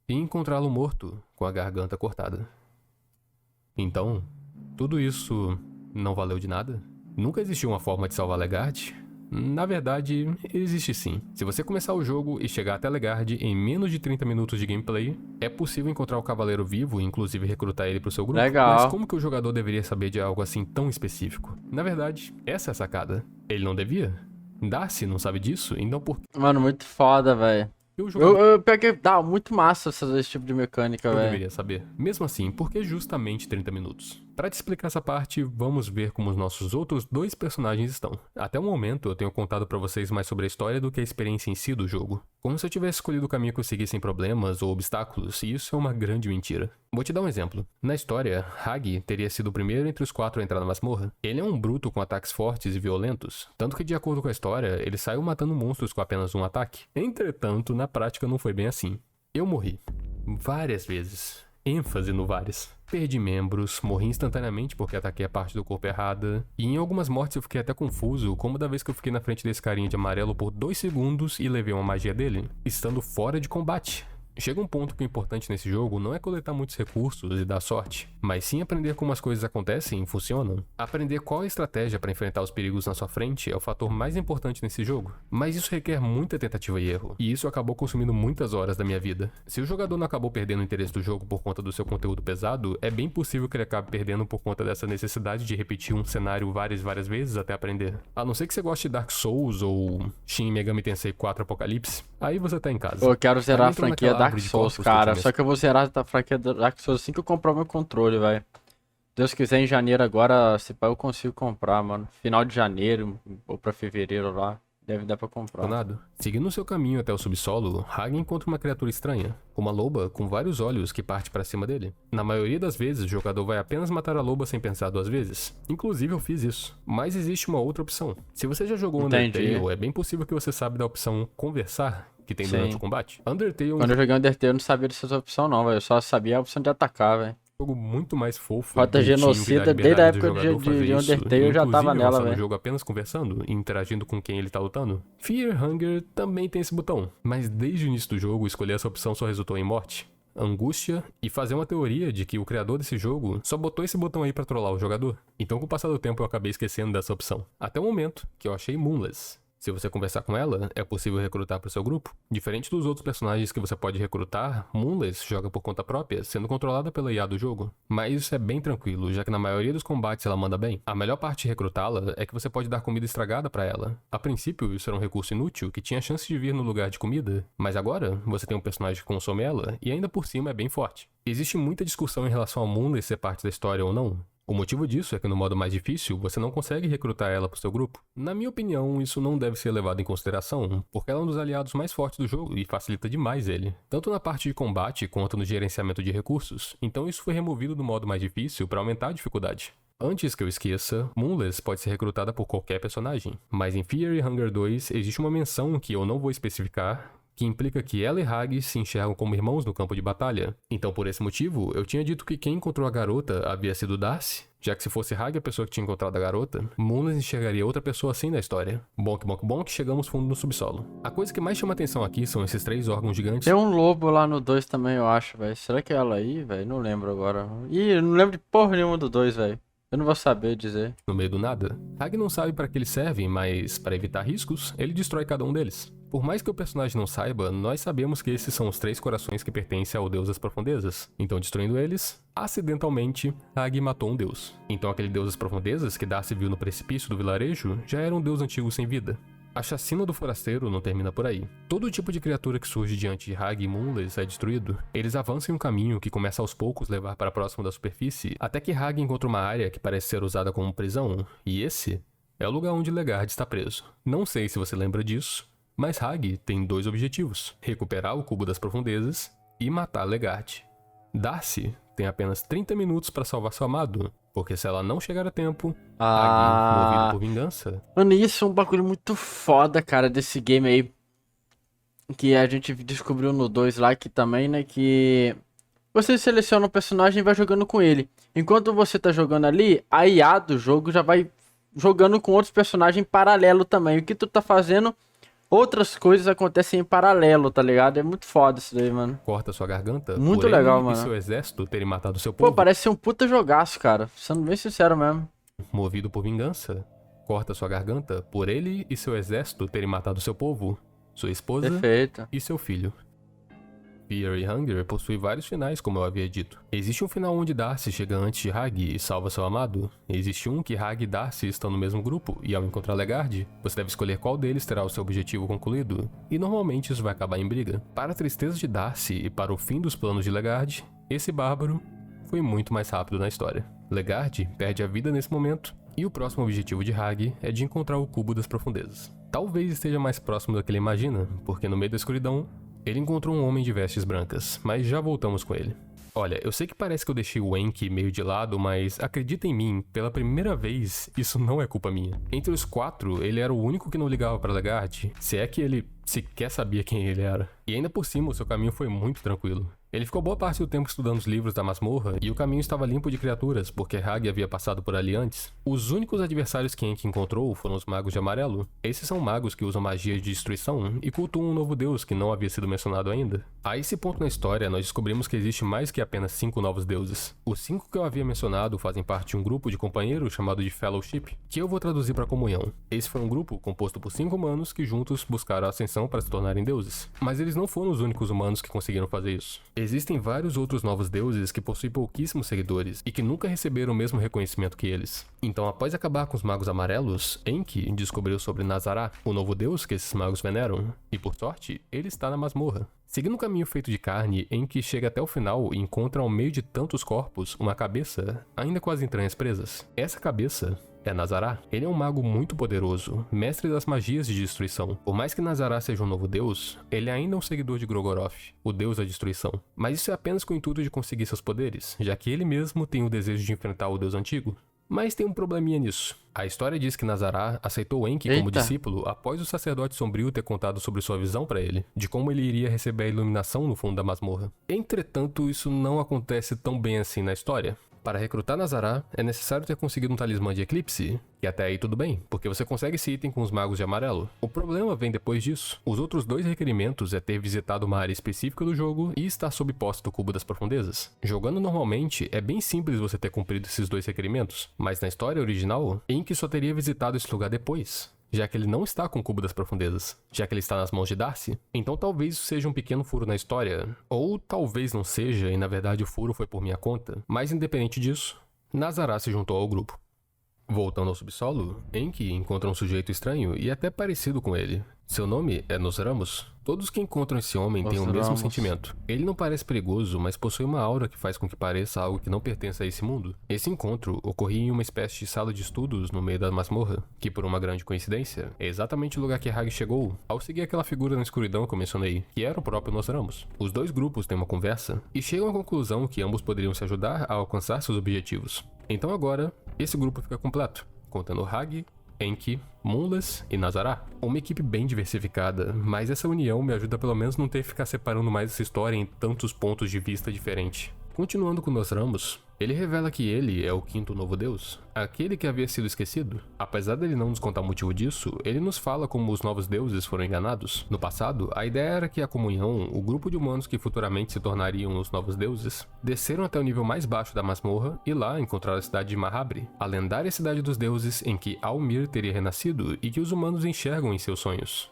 e encontrá-lo morto, com a garganta cortada. Então, tudo isso não valeu de nada? Nunca existiu uma forma de salvar Legarde? Na verdade, existe sim. Se você começar o jogo e chegar até Legarde em menos de 30 minutos de gameplay, é possível encontrar o cavaleiro vivo e inclusive recrutar ele pro seu grupo. Legal. Mas como que o jogador deveria saber de algo assim tão específico? Na verdade, essa é a sacada. Ele não devia? Darcy não sabe disso? Então por que Mano, muito foda, velho. o jogador Pior que dá muito massa esse tipo de mecânica, velho. deveria saber? Mesmo assim, por que justamente 30 minutos? Para te explicar essa parte, vamos ver como os nossos outros 2 personagens estão. Até o momento, eu tenho contado para vocês mais sobre a história do que a experiência em si do jogo. Como se eu tivesse escolhido o caminho que eu segui sem problemas ou obstáculos, e isso é uma grande mentira. Vou te dar um exemplo. Na história, Hagi teria sido o primeiro entre os 4 a entrar na masmorra. Ele é um bruto com ataques fortes e violentos, tanto que de acordo com a história, ele saiu matando monstros com apenas um ataque. Entretanto, na prática não foi bem assim. Eu morri. Várias vezes. ênfase no várias. Perdi membros, morri instantaneamente porque ataquei a parte do corpo errada, e em algumas mortes eu fiquei até confuso, como da vez que eu fiquei na frente desse carinha de amarelo por 2 segundos e levei uma magia dele, estando fora de combate. Chega um ponto que o importante nesse jogo não é coletar muitos recursos e dar sorte, mas sim aprender como as coisas acontecem e funcionam. Aprender qual é a estratégia para enfrentar os perigos na sua frente é o fator mais importante nesse jogo, mas isso requer muita tentativa e erro, e isso acabou consumindo muitas horas da minha vida. Se o jogador não acabou perdendo o interesse do jogo por conta do seu conteúdo pesado, é bem possível que ele acabe perdendo por conta dessa necessidade de repetir um cenário várias vezes até aprender. A não ser que você goste de Dark Souls ou Shin Megami Tensei 4 Apocalipse, aí você tá em casa. Eu quero zerar a franquia Dark Souls, cara. Só que eu vou zerar a franquia Dark Souls assim que eu comprar o meu controle, velho. Deus quiser, em janeiro agora, se pá, eu consigo comprar, mano. Final de janeiro ou pra fevereiro lá. Deve dar pra comprar. Seguindo seu caminho até o subsolo, Hag encontra uma criatura estranha, uma loba com vários olhos que parte para cima dele. Na maioria das vezes, o jogador vai apenas matar a loba sem pensar duas vezes. Inclusive, eu fiz isso. Mas existe uma outra opção. Se você já jogou Undertale, é bem possível que você sabe da opção conversar, que tem durante o combate. Undertale... Quando eu joguei Undertale, eu não sabia dessas opções não, velho. Eu só sabia a opção de atacar, velho. Jogo muito mais fofo. Rota Genocida, desde a época de Undertale eu já tava nela, velho. O jogo apenas conversando e interagindo com quem ele tá lutando. Fear Hunger também tem esse botão, mas desde o início do jogo, escolher essa opção só resultou em morte, angústia e fazer uma teoria de que o criador desse jogo só botou esse botão aí pra trollar o jogador. Então com o passar do tempo eu acabei esquecendo dessa opção. Até o momento que eu achei Moonless. Se você conversar com ela, é possível recrutar para o seu grupo. Diferente dos outros personagens que você pode recrutar, Moonless joga por conta própria, sendo controlada pela IA do jogo. Mas isso é bem tranquilo, já que na maioria dos combates ela manda bem. A melhor parte de recrutá-la é que você pode dar comida estragada para ela. A princípio, isso era um recurso inútil que tinha chance de vir no lugar de comida, mas agora você tem um personagem que consome ela e ainda por cima é bem forte. Existe muita discussão em relação a Moonless ser parte da história ou não. O motivo disso é que no modo mais difícil, você não consegue recrutar ela pro seu grupo. Na minha opinião, isso não deve ser levado em consideração, porque ela é um dos aliados mais fortes do jogo e facilita demais ele, tanto na parte de combate quanto no gerenciamento de recursos, então isso foi removido do modo mais difícil para aumentar a dificuldade. Antes que eu esqueça, Moonless pode ser recrutada por qualquer personagem, mas em Fear e Hunger 2 existe uma menção que eu não vou especificar, que implica que ela e Hag se enxergam como irmãos no campo de batalha. Então, por esse motivo, eu tinha dito que quem encontrou a garota havia sido Darcy, já que se fosse Hag a pessoa que tinha encontrado a garota, Moonless enxergaria outra pessoa assim na história. Bonk, bonk, bonk, chegamos fundo no subsolo. A coisa que mais chama atenção aqui são esses 3 órgãos gigantes. Tem um lobo lá no 2 também, eu acho, velho. Será que é ela aí, velho? Não lembro agora. Ih, eu não lembro de porra nenhuma do 2, velho. Eu não vou saber dizer. No meio do nada. Hag não sabe para que eles servem, mas para evitar riscos, ele destrói cada um deles. Por mais que o personagem não saiba, nós sabemos que esses são os 3 corações que pertencem ao Deus das Profundezas. Então, destruindo eles, acidentalmente, Hag matou um deus. Então aquele Deus das Profundezas que Darcy viu no precipício do vilarejo já era um deus antigo sem vida. A chacina do forasteiro não termina por aí. Todo tipo de criatura que surge diante de Hag e Moonless é destruído. Eles avançam em um caminho que começa aos poucos levar para próximo da superfície, até que Hag encontra uma área que parece ser usada como prisão, e esse é o lugar onde Legard está preso. Não sei se você lembra disso, mas Hag tem 2 objetivos: recuperar o Cubo das Profundezas e matar Legard. Darcy tem apenas 30 minutos para salvar seu amado, porque se ela não chegar a tempo, Hag, movido por vingança... Mano, isso é um bagulho muito foda, cara, desse game aí, que a gente descobriu no 2 lá, que também, né, que você seleciona um personagem e vai jogando com ele. Enquanto você tá jogando ali, a IA do jogo já vai jogando com outros personagens em paralelo também. O que tu tá fazendo... Outras coisas acontecem em paralelo, tá ligado? É muito foda isso daí, mano. Corta sua garganta. Muito legal, ele mano. E seu exército terem matado seu povo. Pô, parece ser um puta jogaço, cara. Sendo bem sincero mesmo. Movido por vingança. Corta sua garganta por ele e seu exército terem matado seu povo, sua esposa Perfeito. E seu filho. Fear e Hunger possui vários finais, como eu havia dito. Existe um final onde Darcy chega antes de Hag e salva seu amado. Existe um que Hag e Darcy estão no mesmo grupo, e ao encontrar Legard, você deve escolher qual deles terá o seu objetivo concluído, e normalmente isso vai acabar em briga. Para a tristeza de Darcy e para o fim dos planos de Legard, esse bárbaro foi muito mais rápido na história. Legard perde a vida nesse momento, e o próximo objetivo de Hag é de encontrar o Cubo das Profundezas. Talvez esteja mais próximo do que ele imagina, porque no meio da escuridão, ele encontrou um homem de vestes brancas, mas já voltamos com ele. Olha, eu sei que parece que eu deixei o Enki meio de lado, mas acredita em mim, pela primeira vez, isso não é culpa minha. Entre os 4, ele era o único que não ligava para Legard, se é que ele sequer sabia quem ele era. E ainda por cima, o seu caminho foi muito tranquilo. Ele ficou boa parte do tempo estudando os livros da masmorra, e o caminho estava limpo de criaturas, porque Hag havia passado por ali antes. Os únicos adversários que Enki encontrou foram os magos de amarelo. Esses são magos que usam magia de destruição e cultuam um novo deus que não havia sido mencionado ainda. A esse ponto na história, nós descobrimos que existe mais que apenas 5 novos deuses. Os 5 que eu havia mencionado fazem parte de um grupo de companheiros chamado de Fellowship, que eu vou traduzir para comunhão. Esse foi um grupo composto por 5 humanos que juntos buscaram a ascensão para se tornarem deuses. Mas eles não foram os únicos humanos que conseguiram fazer isso. Existem vários outros novos deuses que possuem pouquíssimos seguidores e que nunca receberam o mesmo reconhecimento que eles. Então, após acabar com os magos amarelos, Enki descobriu sobre Nazará, o novo deus que esses magos veneram, e por sorte, ele está na masmorra. Seguindo um caminho feito de carne, Enki chega até o final e encontra ao meio de tantos corpos uma cabeça, ainda com as entranhas presas. Essa cabeça é Nazará. Ele é um mago muito poderoso, mestre das magias de destruição. Por mais que Nazará seja um novo deus, ele ainda é um seguidor de Grogoroth, o deus da destruição. Mas isso é apenas com o intuito de conseguir seus poderes, já que ele mesmo tem o desejo de enfrentar o deus antigo. Mas tem um probleminha nisso. A história diz que Nazará aceitou Enki como discípulo após o sacerdote sombrio ter contado sobre sua visão para ele, de como ele iria receber a iluminação no fundo da masmorra. Entretanto, isso não acontece tão bem assim na história. Para recrutar Nazará, é necessário ter conseguido um talismã de eclipse, e até aí tudo bem, porque você consegue esse item com os magos de amarelo. O problema vem depois disso. Os outros 2 requerimentos é ter visitado uma área específica do jogo e estar sob posse do Cubo das Profundezas. Jogando normalmente, é bem simples você ter cumprido esses 2 requerimentos, mas na história original, Enki só teria visitado esse lugar depois, já que ele não está com o Cubo das Profundezas, já que ele está nas mãos de Darcy. Então talvez isso seja um pequeno furo na história, ou talvez não seja e na verdade o furo foi por minha conta, mas independente disso, Nazará se juntou ao grupo. Voltando ao subsolo, Enki encontra um sujeito estranho e até parecido com ele. Seu nome é Nosramos. Todos que encontram esse homem têm o mesmo sentimento. Ele não parece perigoso, mas possui uma aura que faz com que pareça algo que não pertence a esse mundo. Esse encontro ocorria em uma espécie de sala de estudos no meio da masmorra, que por uma grande coincidência, é exatamente o lugar que Hag chegou ao seguir aquela figura na escuridão que eu mencionei, que era o próprio Nosramos. Os 2 grupos têm uma conversa e chegam à conclusão que ambos poderiam se ajudar a alcançar seus objetivos. Então agora, esse grupo fica completo, contando Hag, Enki, Munlas e Nazará. Uma equipe bem diversificada, mas essa união me ajuda pelo menos não ter que ficar separando mais essa história em tantos pontos de vista diferentes. Continuando com Nosramos, ele revela que ele é o 5º novo deus, aquele que havia sido esquecido. Apesar dele não nos contar o motivo disso, ele nos fala como os novos deuses foram enganados. No passado, a ideia era que a comunhão, o grupo de humanos que futuramente se tornariam os novos deuses, desceram até o nível mais baixo da masmorra e lá encontraram a cidade de Mahabre, a lendária cidade dos deuses em que Almir teria renascido e que os humanos enxergam em seus sonhos.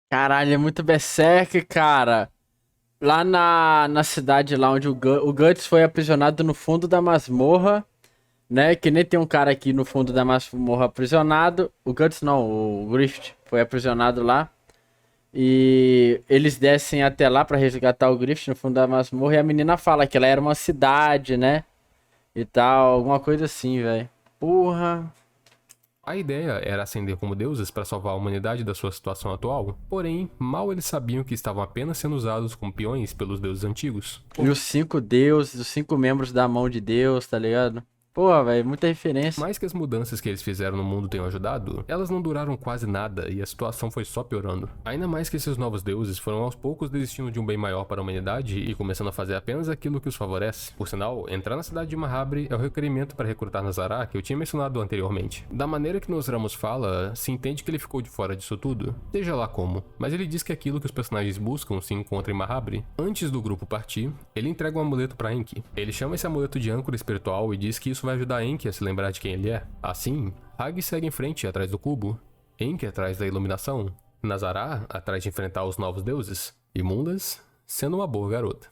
Caralho, é muito berserk, cara. Lá na cidade lá onde o Guts foi aprisionado no fundo da masmorra, né? Que nem tem um cara aqui no fundo da masmorra aprisionado. O Guts não, o Grift foi aprisionado lá. E eles descem até lá pra resgatar o Grift no fundo da masmorra. E a menina fala que ela era uma cidade, né? E tal, alguma coisa assim, velho. Porra. A ideia era ascender como deuses para salvar a humanidade da sua situação atual, porém, mal eles sabiam que estavam apenas sendo usados como peões pelos deuses antigos. E os 5 deuses, os 5 membros da mão de Deus, tá ligado? Pô, velho, muita referência. Mais que as mudanças que eles fizeram no mundo tenham ajudado, elas não duraram quase nada e a situação foi só piorando. Ainda mais que esses novos deuses foram aos poucos desistindo de um bem maior para a humanidade e começando a fazer apenas aquilo que os favorece. Por sinal, entrar na cidade de Mahabre é o requerimento para recrutar Nazará que eu tinha mencionado anteriormente. Da maneira que Nosramos fala, se entende que ele ficou de fora disso tudo, seja lá como, mas ele diz que aquilo que os personagens buscam se encontra em Mahabre. Antes do grupo partir, ele entrega um amuleto para Enki. Ele chama esse amuleto de âncora espiritual e diz que isso vai ajudar Enki a se lembrar de quem ele é. Assim, Hag segue em frente atrás do cubo, Enki atrás da iluminação, Nazará atrás de enfrentar os novos deuses, e Munlas sendo uma boa garota.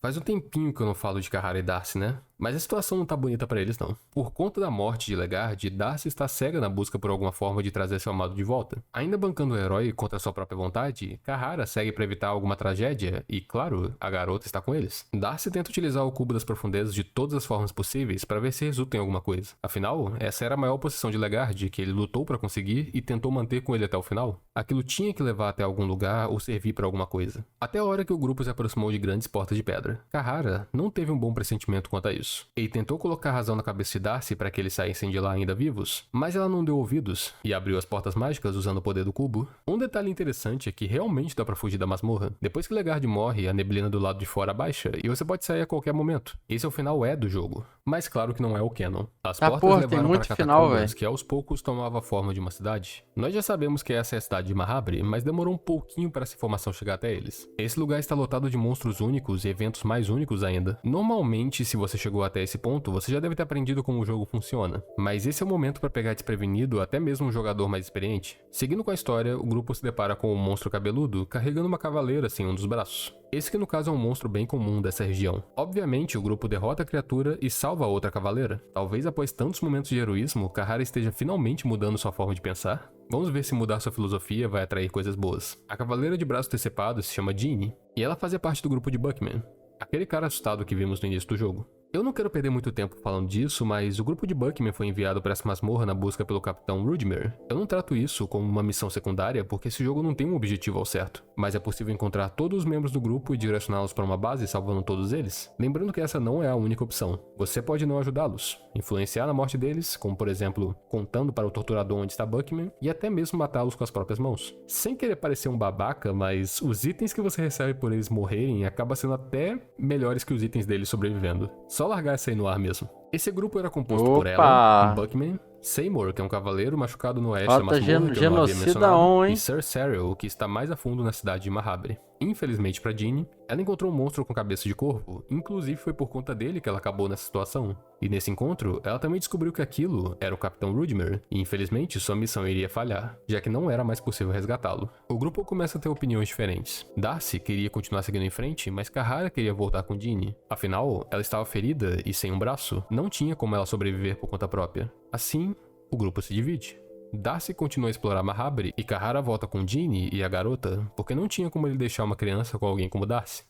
Faz um tempinho que eu não falo de Cahara e Darcy, né? Mas a situação não tá bonita pra eles, não. Por conta da morte de Legard, Darcy está cega na busca por alguma forma de trazer seu amado de volta. Ainda bancando o herói contra sua própria vontade, Cahara segue pra evitar alguma tragédia e, claro, a garota está com eles. Darcy tenta utilizar o Cubo das Profundezas de todas as formas possíveis pra ver se resulta em alguma coisa. Afinal, essa era a maior possessão de Legard que ele lutou pra conseguir e tentou manter com ele até o final. Aquilo tinha que levar até algum lugar ou servir pra alguma coisa. Até a hora que o grupo se aproximou de grandes portas de pedra. Cahara não teve um bom pressentimento quanto a isso. Ele tentou colocar razão na cabeça de Darcy para que eles saíssem de lá ainda vivos, mas ela não deu ouvidos e abriu as portas mágicas usando o poder do cubo. Um detalhe interessante é que realmente dá pra fugir da masmorra. Depois que Legard morre, a neblina do lado de fora baixa e você pode sair a qualquer momento. Esse é o final do jogo, mas claro que não é o canon. As portas levaram para catacumbas que aos poucos tomava a forma de uma cidade. Nós já sabemos que essa é a cidade de Mahabre, mas demorou um pouquinho para essa informação chegar até eles. Esse lugar está lotado de monstros únicos e eventos mais únicos ainda. Normalmente, se você chegou até esse ponto, você já deve ter aprendido como o jogo funciona. Mas esse é o momento para pegar desprevenido até mesmo um jogador mais experiente. Seguindo com a história, o grupo se depara com um monstro cabeludo carregando uma cavaleira em um dos braços. Esse que no caso é um monstro bem comum dessa região. Obviamente, o grupo derrota a criatura e salva a outra cavaleira. Talvez após tantos momentos de heroísmo, Cahara esteja finalmente mudando sua forma de pensar. Vamos ver se mudar sua filosofia vai atrair coisas boas. A cavaleira de braços decepados se chama Jeannie, e ela fazia parte do grupo de Buckman, aquele cara assustado que vimos no início do jogo. Eu não quero perder muito tempo falando disso, mas o grupo de Buckman foi enviado para essa masmorra na busca pelo Capitão Rudimir. Eu não trato isso como uma missão secundária porque esse jogo não tem um objetivo ao certo, mas é possível encontrar todos os membros do grupo e direcioná-los para uma base salvando todos eles. Lembrando que essa não é a única opção. Você pode não ajudá-los, influenciar na morte deles, como por exemplo, contando para o torturador onde está Buckman, e até mesmo matá-los com as próprias mãos. Sem querer parecer um babaca, mas os itens que você recebe por eles morrerem acabam sendo até melhores que os itens deles sobrevivendo. Só largar essa aí no ar mesmo. Esse grupo era composto por ela, Buckman, Seymour, que é um cavaleiro machucado no oeste da masmorra, que eu não havia mencionado, e Sir Cyril, que está mais a fundo na cidade de Mahabre. Infelizmente para Jeannie, ela encontrou um monstro com cabeça de corvo, inclusive foi por conta dele que ela acabou nessa situação. E nesse encontro, ela também descobriu que aquilo era o Capitão Rudimir, e infelizmente sua missão iria falhar, já que não era mais possível resgatá-lo. O grupo começa a ter opiniões diferentes. Darcy queria continuar seguindo em frente, mas Cahara queria voltar com Jeannie. Afinal, ela estava ferida e sem um braço, não tinha como ela sobreviver por conta própria. Assim, o grupo se divide. Darcy continua a explorar Mahabre e Cahara volta com Jeannie e a garota, porque não tinha como ele deixar uma criança com alguém como Darcy.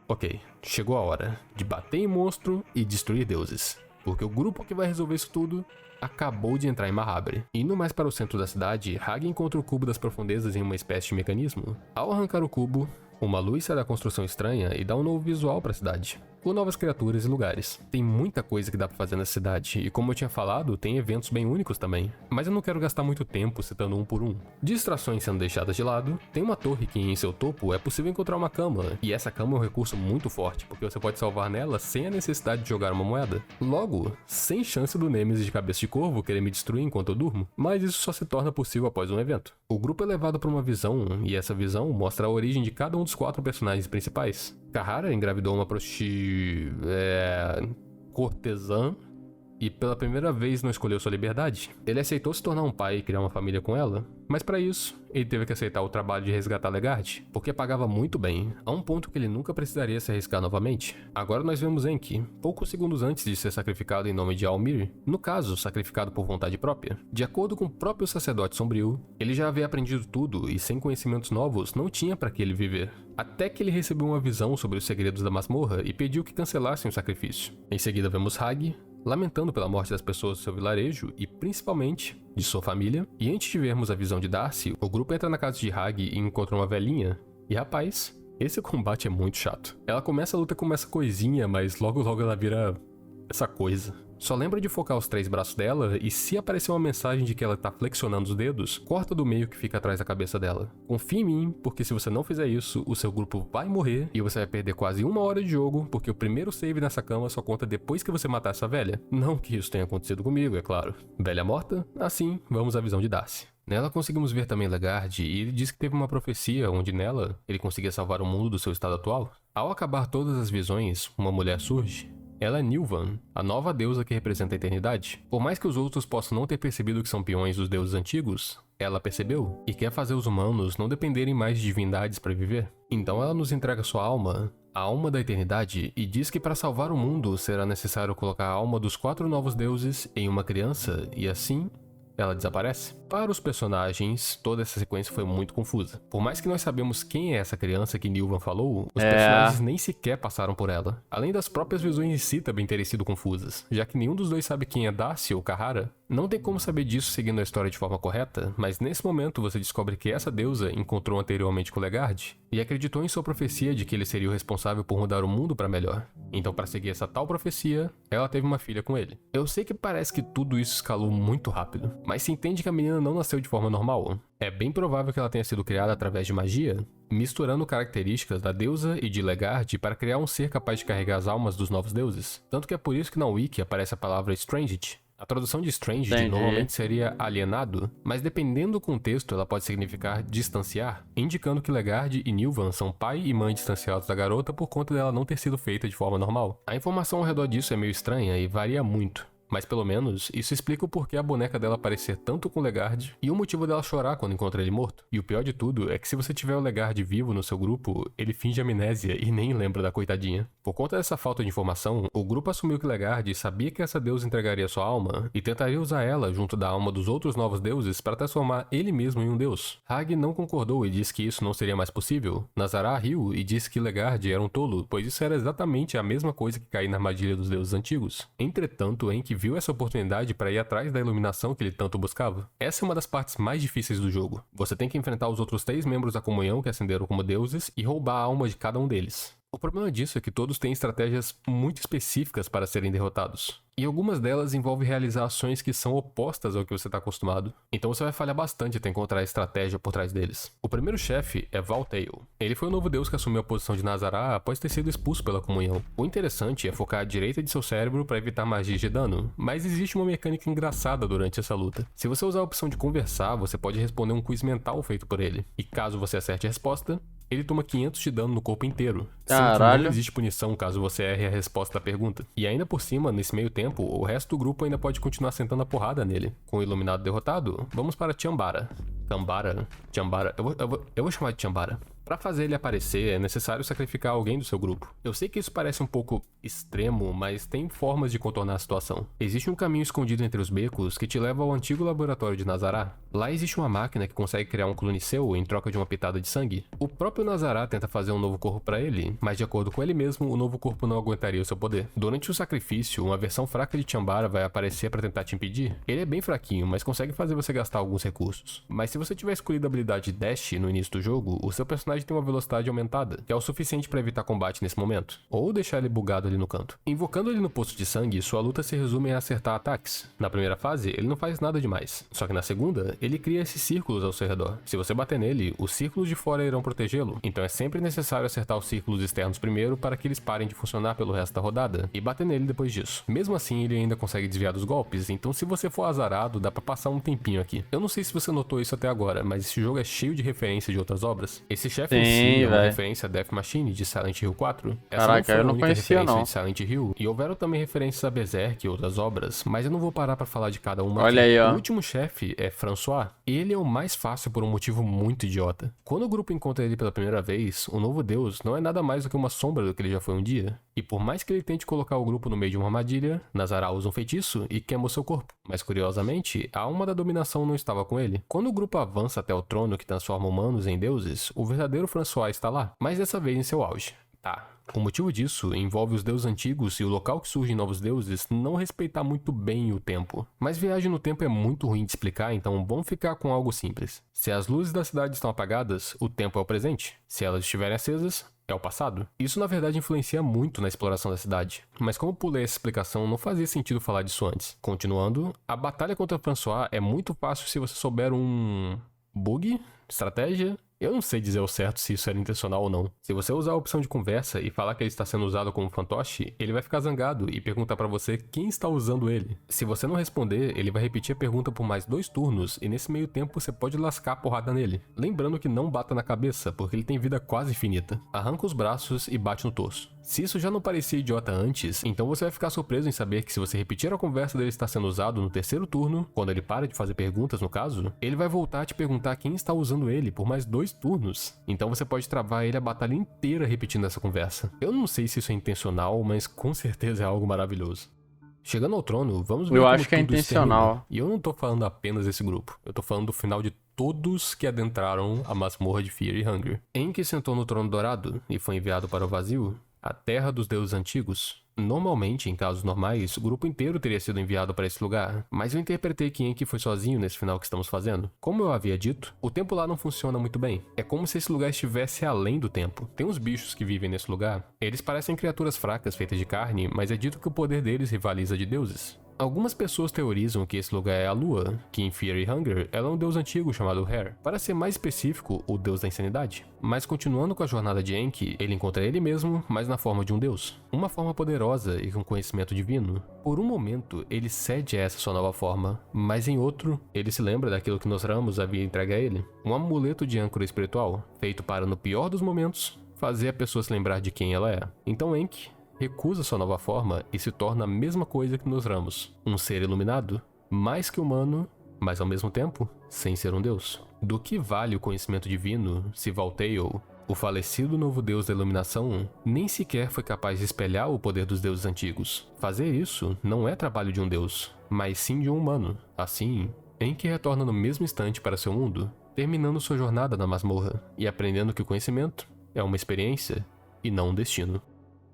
Ok, chegou a hora de bater em monstro e destruir deuses, porque o grupo que vai resolver isso tudo acabou de entrar em Mahabre. Indo mais para o centro da cidade, Hag encontra o cubo das profundezas em uma espécie de mecanismo. Ao arrancar o cubo, uma luz sai da construção estranha e dá um novo visual para a cidade, com novas criaturas e lugares. Tem muita coisa que dá pra fazer nessa cidade, e como eu tinha falado, tem eventos bem únicos também. Mas eu não quero gastar muito tempo citando um por um. Distrações sendo deixadas de lado, tem uma torre que em seu topo é possível encontrar uma cama, e essa cama é um recurso muito forte, porque você pode salvar nela sem a necessidade de jogar uma moeda. Logo, sem chance do Nemesis de cabeça de corvo querer me destruir enquanto eu durmo, mas isso só se torna possível após um evento. O grupo é levado para uma visão, e essa visão mostra a origem de cada um dos 4 personagens principais. Cahara engravidou uma cortesã e pela primeira vez não escolheu sua liberdade. Ele aceitou se tornar um pai e criar uma família com ela, mas para isso, ele teve que aceitar o trabalho de resgatar Legard, porque pagava muito bem, a um ponto que ele nunca precisaria se arriscar novamente. Agora nós vemos Enki, poucos segundos antes de ser sacrificado em nome de Almir, no caso, sacrificado por vontade própria. De acordo com o próprio sacerdote sombrio, ele já havia aprendido tudo e sem conhecimentos novos não tinha para que ele viver. Até que ele recebeu uma visão sobre os segredos da masmorra e pediu que cancelassem o sacrifício. Em seguida vemos Hag lamentando pela morte das pessoas do seu vilarejo e principalmente de sua família. E antes de vermos a visão de Darcy, o grupo entra na casa de Hag e encontra uma velhinha. E rapaz, esse combate é muito chato. Ela começa a luta com essa coisinha, mas logo ela vira essa coisa. Só lembra de focar os 3 braços dela e se aparecer uma mensagem de que ela tá flexionando os dedos, corta do meio que fica atrás da cabeça dela. Confie em mim, porque se você não fizer isso, o seu grupo vai morrer e você vai perder quase 1 hora de jogo, porque o primeiro save nessa cama só conta depois que você matar essa velha. Não que isso tenha acontecido comigo, é claro. Velha morta? Assim, vamos à visão de Darcy. Nela conseguimos ver também Legard, e ele diz que teve uma profecia onde nela ele conseguia salvar o mundo do seu estado atual. Ao acabar todas as visões, uma mulher surge. Ela é Nilvan, a nova deusa que representa a eternidade. Por mais que os outros possam não ter percebido que são peões dos deuses antigos, ela percebeu e quer fazer os humanos não dependerem mais de divindades para viver. Então ela nos entrega sua alma, a alma da eternidade, e diz que para salvar o mundo será necessário colocar a alma dos 4 novos deuses em uma criança e assim ela desaparece. Para os personagens, toda essa sequência foi muito confusa. Por mais que nós sabemos quem é essa criança que Nilvan falou, os personagens nem sequer passaram por ela. Além das próprias visões em si também terem sido confusas, já que nenhum dos dois sabe quem é Darcy ou Cahara. Não tem como saber disso seguindo a história de forma correta, mas nesse momento você descobre que essa deusa encontrou anteriormente com Legard e acreditou em sua profecia de que ele seria o responsável por mudar o mundo para melhor. Então, para seguir essa tal profecia, ela teve uma filha com ele. Eu sei que parece que tudo isso escalou muito rápido, mas se entende que a menina não nasceu de forma normal. É bem provável que ela tenha sido criada através de magia, misturando características da deusa e de Legard para criar um ser capaz de carregar as almas dos novos deuses. Tanto que é por isso que na Wiki aparece a palavra Estranged. A tradução de Estranged normalmente seria alienado, mas dependendo do contexto ela pode significar distanciar, indicando que Legard e Nilvan são pai e mãe distanciados da garota por conta dela não ter sido feita de forma normal. A informação ao redor disso é meio estranha e varia muito. Mas pelo menos, isso explica o porquê a boneca dela parecer tanto com o Legard e o motivo dela chorar quando encontra ele morto. E o pior de tudo é que se você tiver o Legard vivo no seu grupo, ele finge amnésia e nem lembra da coitadinha. Por conta dessa falta de informação, o grupo assumiu que Legard sabia que essa deusa entregaria sua alma e tentaria usar ela junto da alma dos outros novos deuses para transformar ele mesmo em um deus. Hag não concordou e disse que isso não seria mais possível. Nazará riu e disse que Legard era um tolo, pois isso era exatamente a mesma coisa que cair na armadilha dos deuses antigos. Entretanto, Enki viu essa oportunidade para ir atrás da iluminação que ele tanto buscava. Essa é uma das partes mais difíceis do jogo. Você tem que enfrentar os outros 3 membros da comunhão que ascenderam como deuses e roubar a alma de cada um deles. O problema disso é que todos têm estratégias muito específicas para serem derrotados. E algumas delas envolvem realizar ações que são opostas ao que você está acostumado. Então você vai falhar bastante até encontrar a estratégia por trás deles. O primeiro chefe é Valtail. Ele foi o novo deus que assumiu a posição de Nazará após ter sido expulso pela comunhão. O interessante é focar à direita de seu cérebro para evitar magias de dano, mas existe uma mecânica engraçada durante essa luta. Se você usar a opção de conversar, você pode responder um quiz mental feito por ele. E caso você acerte a resposta, ele toma 500 de dano no corpo inteiro. Caralho. Não existe punição caso você erre a resposta da pergunta. E ainda por cima, nesse meio tempo, o resto do grupo ainda pode continuar sentando a porrada nele. Com o iluminado derrotado, vamos para Chambara. Chambara. Eu vou chamar de Chambara. Para fazer ele aparecer, é necessário sacrificar alguém do seu grupo. Eu sei que isso parece um pouco extremo, mas tem formas de contornar a situação. Existe um caminho escondido entre os becos que te leva ao antigo laboratório de Nazará. Lá existe uma máquina que consegue criar um clone seu em troca de uma pitada de sangue. O próprio Nazará tenta fazer um novo corpo para ele, mas de acordo com ele mesmo, o novo corpo não aguentaria o seu poder. Durante o sacrifício, uma versão fraca de Chambara vai aparecer para tentar te impedir. Ele é bem fraquinho, mas consegue fazer você gastar alguns recursos. Mas se você tiver escolhido a habilidade Dash no início do jogo, o seu personagem tem uma velocidade aumentada, que é o suficiente para evitar combate nesse momento, ou deixar ele bugado ali no canto. Invocando ele no poço de sangue, sua luta se resume a acertar ataques. Na primeira fase, ele não faz nada demais, só que na segunda, ele cria esses círculos ao seu redor. Se você bater nele, os círculos de fora irão protegê-lo, então é sempre necessário acertar os círculos externos primeiro para que eles parem de funcionar pelo resto da rodada, e bater nele depois disso. Mesmo assim, ele ainda consegue desviar dos golpes, então se você for azarado, dá pra passar um tempinho aqui. Eu não sei se você notou isso até agora, mas esse jogo é cheio de referência de outras obras. Esse chefe em si é uma referência a Death Machine de Silent Hill 4. Essa Caraca, eu não conhecia não. De Silent Hill, e houveram também referências a Berserk e outras obras, mas eu não vou parar pra falar de cada uma. Olha aqui. aí, ó. O último chefe é François. Ele é o mais fácil por um motivo muito idiota. Quando o grupo encontra ele pela primeira vez, o novo deus não é nada mais do que uma sombra do que ele já foi um dia. E por mais que ele tente colocar o grupo no meio de uma armadilha, Nazará usa um feitiço e queima o seu corpo. Mas curiosamente, a alma da dominação não estava com ele. Quando o grupo avança até o trono que transforma humanos em deuses, o verdadeiro François está lá, mas dessa vez em seu auge. Tá. O motivo disso envolve os deuses antigos e o local que surgem novos deuses não respeitar muito bem o tempo. Mas viagem no tempo é muito ruim de explicar, então vamos ficar com algo simples. Se as luzes da cidade estão apagadas, o tempo é o presente. Se elas estiverem acesas, é o passado. Isso na verdade influencia muito na exploração da cidade. Mas como pulei essa explicação, não fazia sentido falar disso antes. Continuando, a batalha contra François é muito fácil se você souber um bug, estratégia. Eu não sei dizer ao certo se isso era intencional ou não. Se você usar a opção de conversa e falar que ele está sendo usado como fantoche, ele vai ficar zangado e perguntar pra você quem está usando ele. Se você não responder, ele vai repetir a pergunta por mais 2 turnos e nesse meio tempo você pode lascar a porrada nele. Lembrando que não bata na cabeça, porque ele tem vida quase infinita. Arranca os braços e bate no torso. Se isso já não parecia idiota antes, então você vai ficar surpreso em saber que se você repetir a conversa dele estar sendo usado no 3º turno, quando ele para de fazer perguntas no caso, ele vai voltar a te perguntar quem está usando ele por mais 2 turnos. Então você pode travar ele a batalha inteira repetindo essa conversa. Eu não sei se isso é intencional, mas com certeza é algo maravilhoso. Chegando ao trono, vamos ver Eu como acho que é tudo se intencional. termina. E eu não tô falando apenas desse grupo, eu tô falando do final de todos que adentraram a masmorra de Fear e Hunger. Enki sentou no trono dourado e foi enviado para o vazio, a terra dos deuses antigos. Normalmente, em casos normais, o grupo inteiro teria sido enviado para esse lugar, mas eu interpretei que Enki foi sozinho nesse final que estamos fazendo. Como eu havia dito, o tempo lá não funciona muito bem. É como se esse lugar estivesse além do tempo. Tem uns bichos que vivem nesse lugar. Eles parecem criaturas fracas feitas de carne, mas é dito que o poder deles rivaliza de deuses. Algumas pessoas teorizam que esse lugar é a Lua, que em Fear e Hunger ela é um deus antigo chamado Her, para ser mais específico, o deus da insanidade. Mas continuando com a jornada de Enki, ele encontra ele mesmo, mas na forma de um deus. Uma forma poderosa e com conhecimento divino. Por um momento, ele cede a essa sua nova forma, mas em outro, ele se lembra daquilo que Nostradamus havia entregue a ele. Um amuleto de âncora espiritual, feito para, no pior dos momentos, fazer a pessoa se lembrar de quem ela é. Então Enki recusa sua nova forma e se torna a mesma coisa que nos ramos, um ser iluminado, mais que humano, mas ao mesmo tempo, sem ser um deus. Do que vale o conhecimento divino se Valteil, o falecido novo deus da iluminação, nem sequer foi capaz de espelhar o poder dos deuses antigos? Fazer isso não é trabalho de um deus, mas sim de um humano. Assim, Enki retorna no mesmo instante para seu mundo, terminando sua jornada na masmorra e aprendendo que o conhecimento é uma experiência e não um destino.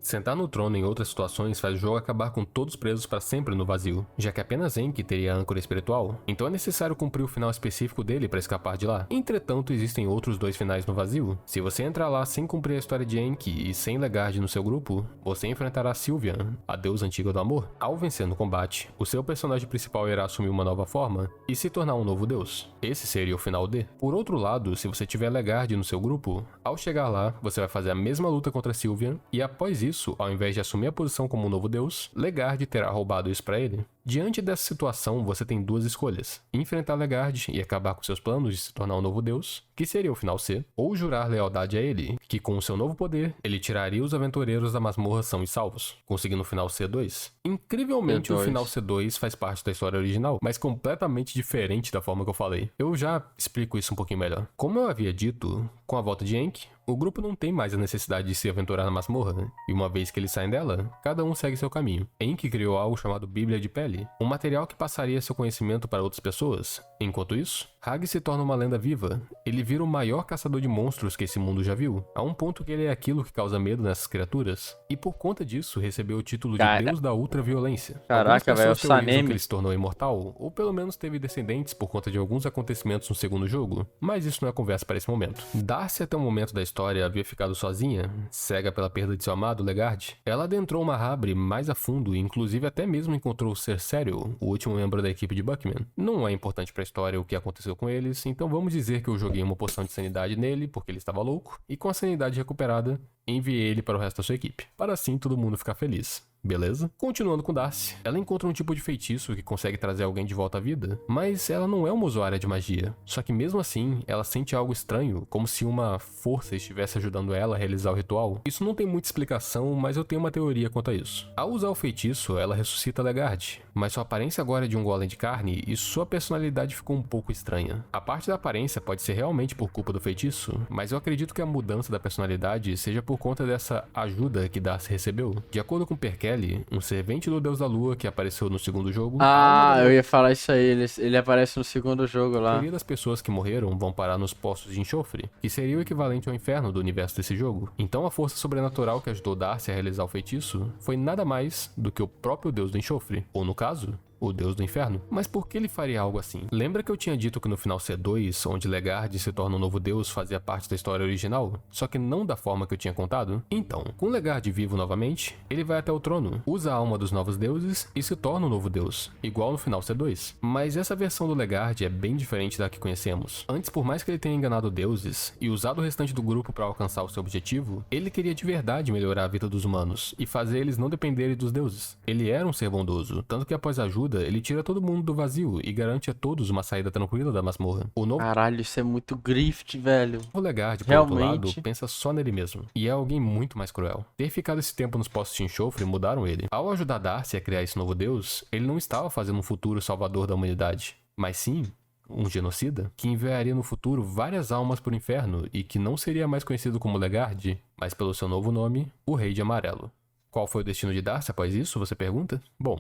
Sentar no trono em outras situações faz o jogo acabar com todos presos para sempre no vazio, já que apenas Enki teria a âncora espiritual, então é necessário cumprir o final específico dele para escapar de lá. Entretanto, existem outros 2 finais no vazio. Se você entrar lá sem cumprir a história de Enki e sem Legard no seu grupo, você enfrentará Sylvian, a deusa antiga do amor. Ao vencer no combate, o seu personagem principal irá assumir uma nova forma e se tornar um novo deus. Esse seria o final D. Por outro lado, se você tiver Legard no seu grupo, ao chegar lá, você vai fazer a mesma luta contra Sylvian e após isso, ao invés de assumir a posição como um novo deus, Legard terá roubado isso para ele. Diante dessa situação, você tem 2 escolhas: enfrentar Legard e acabar com seus planos de se tornar um novo deus, que seria o final C, ou jurar lealdade a ele, que com o seu novo poder, ele tiraria os aventureiros da masmorra sãos e salvos, conseguindo o final C2. Incrivelmente, o final C2 faz parte da história original, mas completamente diferente da forma que eu falei. Eu já explico isso um pouquinho melhor. Como eu havia dito, com a volta de Enki, o grupo não tem mais a necessidade de se aventurar na masmorra, e uma vez que eles saem dela, cada um segue seu caminho. Enki criou algo chamado Bíblia de Pele, um material que passaria seu conhecimento para outras pessoas. Enquanto isso, Hag se torna uma lenda viva. Ele vira o maior caçador de monstros que esse mundo já viu, a um ponto que ele é aquilo que causa medo nessas criaturas, e por conta disso recebeu o título de Deus da Ultraviolência. Caraca, velho, o Sanemi. Que ele se tornou imortal, ou pelo menos teve descendentes por conta de alguns acontecimentos no segundo jogo, mas isso não é conversa para esse momento. Darcy até o momento da história havia ficado sozinha, cega pela perda de seu amado Legard. Ela adentrou uma Mahabre mais a fundo e inclusive até mesmo encontrou Ser Sério, o último membro da equipe de Buckman. Não é importante para a história o que aconteceu com eles, então vamos dizer que eu joguei uma poção de sanidade nele porque ele estava louco, e com a sanidade recuperada, enviei ele para o resto da sua equipe, para assim todo mundo ficar feliz. Beleza? Continuando com Darcy, ela encontra um tipo de feitiço que consegue trazer alguém de volta à vida, mas ela não é uma usuária de magia. Só que mesmo assim, ela sente algo estranho, como se uma força estivesse ajudando ela a realizar o ritual. Isso não tem muita explicação, mas eu tenho uma teoria quanto a isso. Ao usar o feitiço, ela ressuscita Legard, mas sua aparência agora é de um golem de carne e sua personalidade ficou um pouco estranha. A parte da aparência pode ser realmente por culpa do feitiço, mas eu acredito que a mudança da personalidade seja por conta dessa ajuda que Darcy recebeu. De acordo com Perkel, um servente do Deus da Lua que apareceu no segundo jogo. Ah, eu ia falar isso aí, ele aparece no segundo jogo lá. A maioria das pessoas que morreram vão parar nos postos de enxofre, que seria o equivalente ao inferno do universo desse jogo. Então a força sobrenatural que ajudou Darcy a realizar o feitiço foi nada mais do que o próprio Deus do enxofre, ou no caso, o Deus do Inferno. Mas por que ele faria algo assim? Lembra que eu tinha dito que no final C2, onde Legard se torna um novo deus, fazia parte da história original, só que não da forma que eu tinha contado? Então, com Legard vivo novamente, ele vai até o trono, usa a alma dos novos deuses e se torna um novo deus, igual no final C2. Mas essa versão do Legard é bem diferente da que conhecemos. Antes, por mais que ele tenha enganado deuses e usado o restante do grupo para alcançar o seu objetivo, ele queria de verdade melhorar a vida dos humanos e fazer eles não dependerem dos deuses. Ele era um ser bondoso, tanto que após a ajuda, ele tira todo mundo do vazio e garante a todos uma saída tranquila da masmorra. O novo Caralho, isso é muito grift, velho. Legard, por outro lado, pensa só nele mesmo. E é alguém muito mais cruel. Ter ficado esse tempo nos postos de enxofre mudaram ele. Ao ajudar Darcy a criar esse novo deus, ele não estava fazendo um futuro salvador da humanidade, mas sim um genocida que enviaria no futuro várias almas para o inferno e que não seria mais conhecido como Legard, mas pelo seu novo nome, o Rei de Amarelo. Qual foi o destino de Darcy após isso, você pergunta? Bom,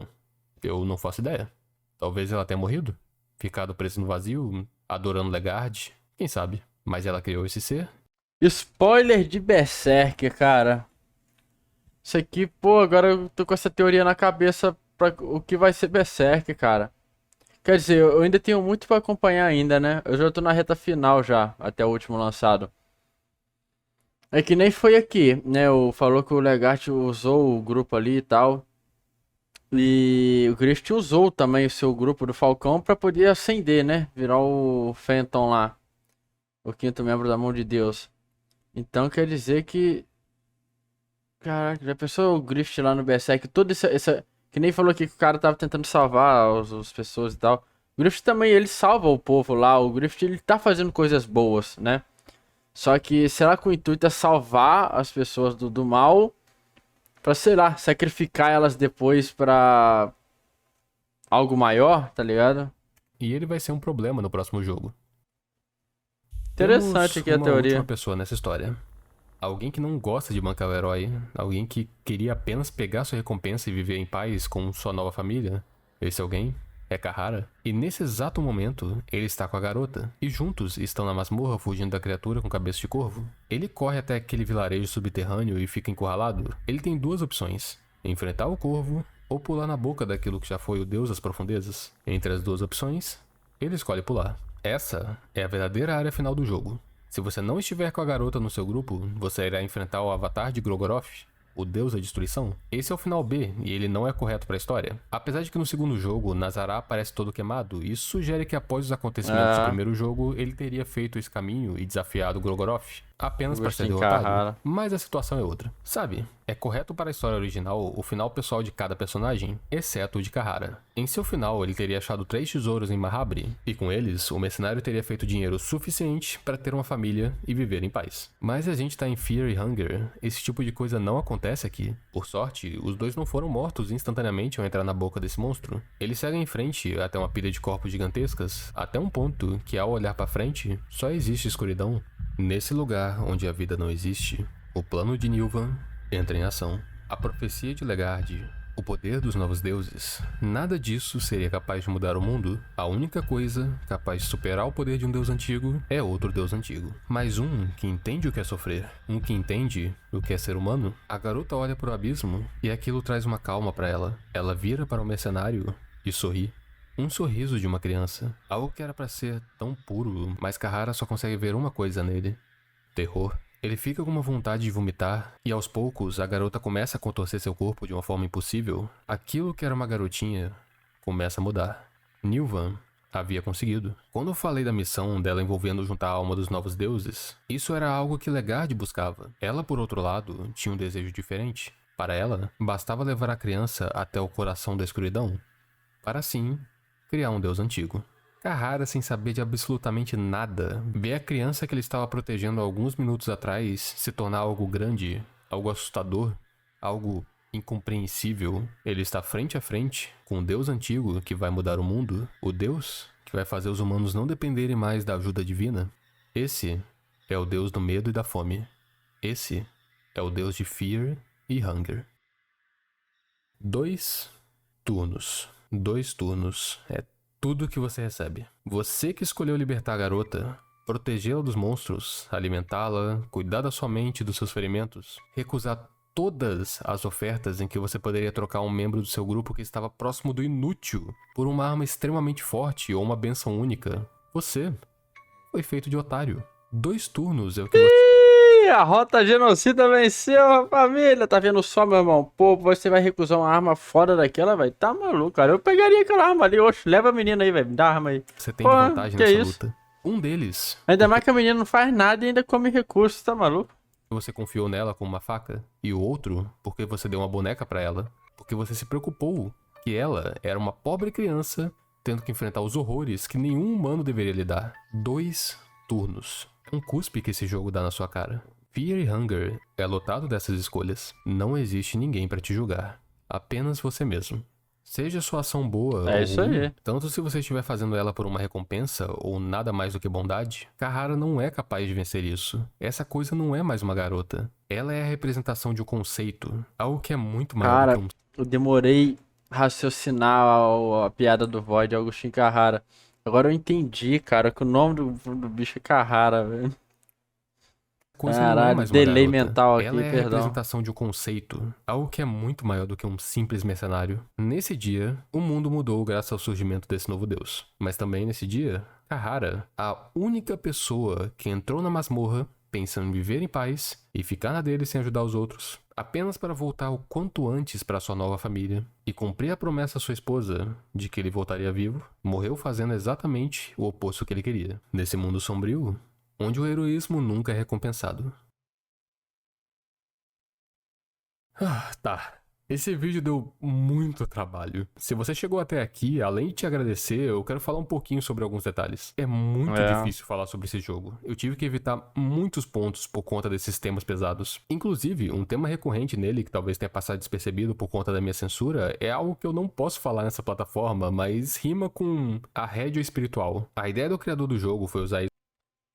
eu não faço ideia. Talvez ela tenha morrido, ficado presa no vazio, adorando Legard, quem sabe. Mas ela criou esse ser. Spoiler de Berserk, cara. Isso aqui, pô, agora eu tô com essa teoria na cabeça pra o que vai ser Berserk, cara. Quer dizer, eu ainda tenho muito pra acompanhar ainda, né? Eu já tô na reta final já, até o último lançado. É que nem foi aqui, né? Falou que o Legard usou o grupo ali e tal. E o Grift usou também o seu grupo do Falcão pra poder ascender, né? Virar o Phantom lá. O quinto membro da mão de Deus. Então quer dizer que... Caraca, já pensou o Grift lá no Berserk? Todo essa... Que nem falou aqui que o cara tava tentando salvar as pessoas e tal. O Grift também, ele salva o povo lá. O Grift, ele tá fazendo coisas boas, né? Só que será que o intuito é salvar as pessoas do mal? Pra, sei lá, sacrificar elas depois pra algo maior, tá ligado? E ele vai ser um problema no próximo jogo. Interessante Temos aqui a uma última teoria. pessoa nessa história. Alguém que não gosta de bancar o herói. Alguém que queria apenas pegar sua recompensa e viver em paz com sua nova família. Esse alguém é Kahara. E nesse exato momento, ele está com a garota. E juntos estão na masmorra fugindo da criatura com cabeça de corvo. Ele corre até aquele vilarejo subterrâneo e fica encurralado. Ele tem duas opções: enfrentar o corvo ou pular na boca daquilo que já foi o deus das profundezas. Entre as duas opções, ele escolhe pular. Essa é a verdadeira área final do jogo. Se você não estiver com a garota no seu grupo, você irá enfrentar o avatar de Grogoroth, o deus da destruição. Esse é o final B, e ele não é correto para a história. Apesar de que no segundo jogo, Nazará aparece todo queimado, isso sugere que após os acontecimentos do primeiro jogo, ele teria feito esse caminho e desafiado Grogoroth, apenas para ser derrotado. Kahara. Mas a situação é outra. Sabe, é correto para a história original o final pessoal de cada personagem, exceto o de Kahara. Em seu final, ele teria achado 3 tesouros em Mahabri, e com eles, o mercenário teria feito dinheiro suficiente para ter uma família e viver em paz. Mas a gente tá em Fear e Hunger, esse tipo de coisa não acontece aqui. Por sorte, os dois não foram mortos instantaneamente ao entrar na boca desse monstro. Eles seguem em frente até uma pilha de corpos gigantescas, até um ponto que ao olhar para frente, só existe escuridão. Nesse lugar onde a vida não existe, o plano de Nilvan entra em ação. A profecia de Legard, o poder dos novos deuses, nada disso seria capaz de mudar o mundo. A única coisa capaz de superar o poder de um deus antigo é outro deus antigo. Mas um que entende o que é sofrer, um que entende o que é ser humano. A garota olha para o abismo e aquilo traz uma calma para ela. Ela vira para o mercenário e sorri. Um sorriso de uma criança. Algo que era para ser tão puro, mas Kahara só consegue ver uma coisa nele: terror. Ele fica com uma vontade de vomitar, e aos poucos a garota começa a contorcer seu corpo de uma forma impossível. Aquilo que era uma garotinha começa a mudar. Nilvan havia conseguido. Quando eu falei da missão dela envolvendo juntar a alma dos novos deuses, isso era algo que Legard buscava. Ela, por outro lado, tinha um desejo diferente. Para ela, bastava levar a criança até o coração da escuridão, para assim criar um deus antigo. Kahara, sem saber de absolutamente nada, vê a criança que ele estava protegendo há alguns minutos atrás se tornar algo grande, algo assustador, algo incompreensível. Ele está frente a frente com o deus antigo que vai mudar o mundo, o deus que vai fazer os humanos não dependerem mais da ajuda divina. Esse é o deus do medo e da fome. Esse é o deus de Fear e Hunger. 2 turnos. 2 turnos é tudo que você recebe. Você que escolheu libertar a garota, protegê-la dos monstros, alimentá-la, cuidar da sua mente e dos seus ferimentos, recusar todas as ofertas em que você poderia trocar um membro do seu grupo que estava próximo do inútil por uma arma extremamente forte ou uma bênção única. Você foi feito de otário. 2 turnos é o que você... Ih, a rota genocida venceu, família. Tá vendo só, meu irmão? Pô, você vai recusar uma arma fora daquela, velho? Tá maluco, cara. Eu pegaria aquela arma ali. Oxe, leva a menina aí, velho. Me dá a arma aí. Você tem Pô, de vantagem que nessa isso? luta. Um deles, Ainda mais que a menina não faz nada e ainda come recursos, tá maluco? você confiou nela com uma faca, e o outro, porque você deu uma boneca pra ela, porque você se preocupou que ela era uma pobre criança tendo que enfrentar os horrores que nenhum humano deveria lidar. 2 turnos. É um cuspe que esse jogo dá na sua cara. Fear e Hunger é lotado dessas escolhas. Não existe ninguém pra te julgar. Apenas você mesmo. Seja sua ação boa É ou isso ruim, aí. tanto se você estiver fazendo ela por uma recompensa ou nada mais do que bondade, Kahara não é capaz de vencer isso. Essa coisa não é mais uma garota. Ela é a representação de um conceito, algo que é muito maior Cara, do que um... eu demorei raciocinar a piada do Void, Agostinho Carrara. Agora eu entendi, cara, que o nome do bicho é Carrara, velho. coisa não é Caralho, mais uma delay garota. mental aqui, Ela é a perdão. representação de um conceito, algo que é muito maior do que um simples mercenário. Nesse dia, o mundo mudou graças ao surgimento desse novo deus. Mas também nesse dia, Kahara, a única pessoa que entrou na masmorra pensando em viver em paz e ficar na dele sem ajudar os outros, apenas para voltar o quanto antes para sua nova família e cumprir a promessa à sua esposa de que ele voltaria vivo, morreu fazendo exatamente o oposto que ele queria. Nesse mundo sombrio, onde o heroísmo nunca é recompensado. Tá. Esse vídeo deu muito trabalho. Se você chegou até aqui, além de te agradecer, eu quero falar um pouquinho sobre alguns detalhes. É muito É. difícil falar sobre esse jogo. Eu tive que evitar muitos pontos por conta desses temas pesados. Inclusive, um tema recorrente nele, que talvez tenha passado despercebido por conta da minha censura, é algo que eu não posso falar nessa plataforma, mas rima com a rédea espiritual. A ideia do criador do jogo foi usar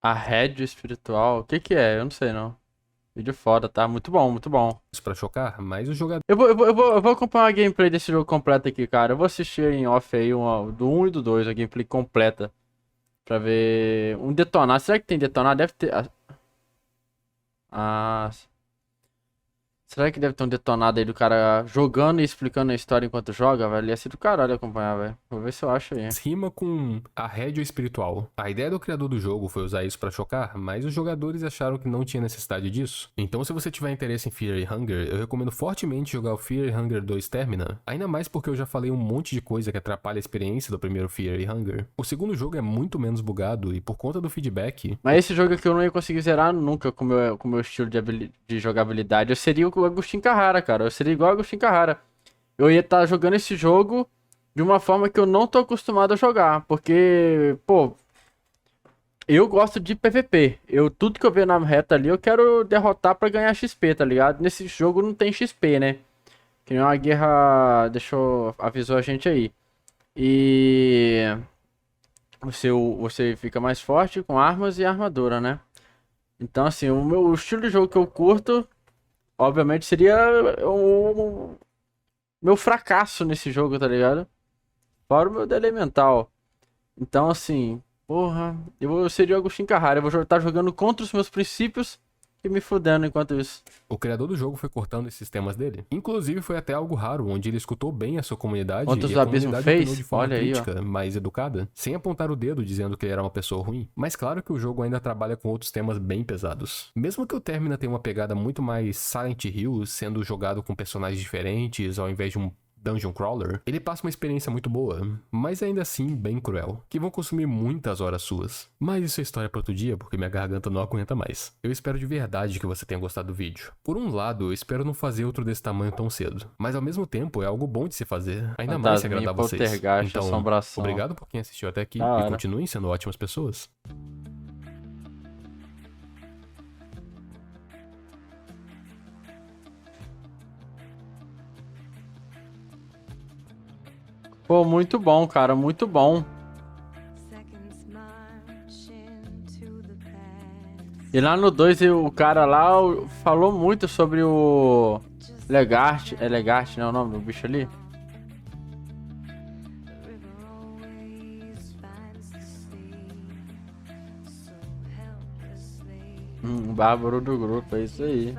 A rédea espiritual. O que que é? Eu não sei não. Vídeo foda, tá? Muito bom, muito bom. isso pra chocar, mas o jogador Eu vou acompanhar a gameplay desse jogo completo aqui, cara. Eu vou assistir em off aí do 1 e do 2, a gameplay completa. Pra ver. Um detonar. Será que tem detonar? Deve ter. Ah. Será que deve ter um detonado aí do cara jogando e explicando a história enquanto joga, velho? Ia ser do caralho acompanhar, velho. Vou ver se eu acho aí. rima com a rédea espiritual. A ideia do criador do jogo foi usar isso pra chocar, mas os jogadores acharam que não tinha necessidade disso. Então, se você tiver interesse em Fear e Hunger, eu recomendo fortemente jogar o Fear e Hunger 2 Termina, ainda mais porque eu já falei um monte de coisa que atrapalha a experiência do primeiro Fear e Hunger. O segundo jogo é muito menos bugado e por conta do feedback, Mas esse jogo aqui eu não ia conseguir zerar nunca com o meu estilo de jogabilidade. Eu seria o Agostinho Carrara, cara. Eu seria igual o Agostinho Carrara. Eu ia estar jogando esse jogo de uma forma que eu não tô acostumado a jogar. Porque, pô, eu gosto de PVP. Tudo que eu vejo na reta ali, eu quero derrotar pra ganhar XP, tá ligado? Nesse jogo não tem XP, né? Que nem uma guerra. Avisou a gente aí. E. Você fica mais forte com armas e armadura, né? Então, assim, o estilo de jogo que eu curto, obviamente, seria o meu fracasso nesse jogo, tá ligado? Fora o meu da Elemental. Então, assim, porra, eu seria o Agostinho Carrara. Eu vou estar jogando contra os meus princípios e me fudendo enquanto isso. o criador do jogo foi cortando esses temas dele. Inclusive, foi até algo raro, onde ele escutou bem a sua comunidade Quantos e a abismo comunidade fez? opinou de forma Olha aí, ó. crítica, mais educada, sem apontar o dedo dizendo que ele era uma pessoa ruim. Mas claro que o jogo ainda trabalha com outros temas bem pesados. Mesmo que o Termina tenha uma pegada muito mais Silent Hill, sendo jogado com personagens diferentes ao invés de um Dungeon Crawler, ele passa uma experiência muito boa, mas ainda assim bem cruel, que vão consumir muitas horas suas. Mas isso é história para outro dia, porque minha garganta não aguenta mais. Eu espero de verdade que você tenha gostado do vídeo. Por um lado, eu espero não fazer outro desse tamanho tão cedo, mas ao mesmo tempo é algo bom de se fazer, ainda mais se Fantasminha, agradar vocês. poltergeist, Então, assombração. obrigado por quem assistiu até aqui Da e hora. continuem sendo ótimas pessoas. Pô, muito bom, cara, muito bom. E lá no 2 o cara lá falou muito sobre o Legart. É Legart, né? O nome do bicho ali? Bárbaro do grupo, é isso aí.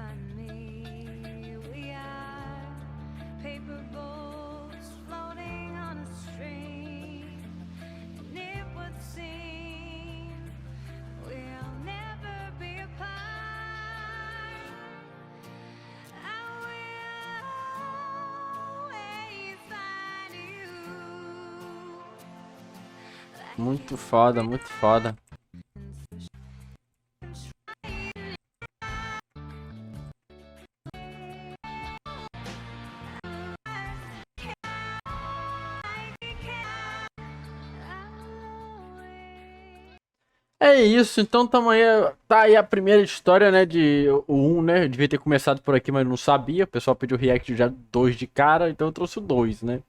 Muito foda, muito foda. É isso, então tá aí a primeira história, né, o 1, né, eu devia ter começado por aqui, mas não sabia, o pessoal pediu react já 2 de cara, então eu trouxe o 2, né.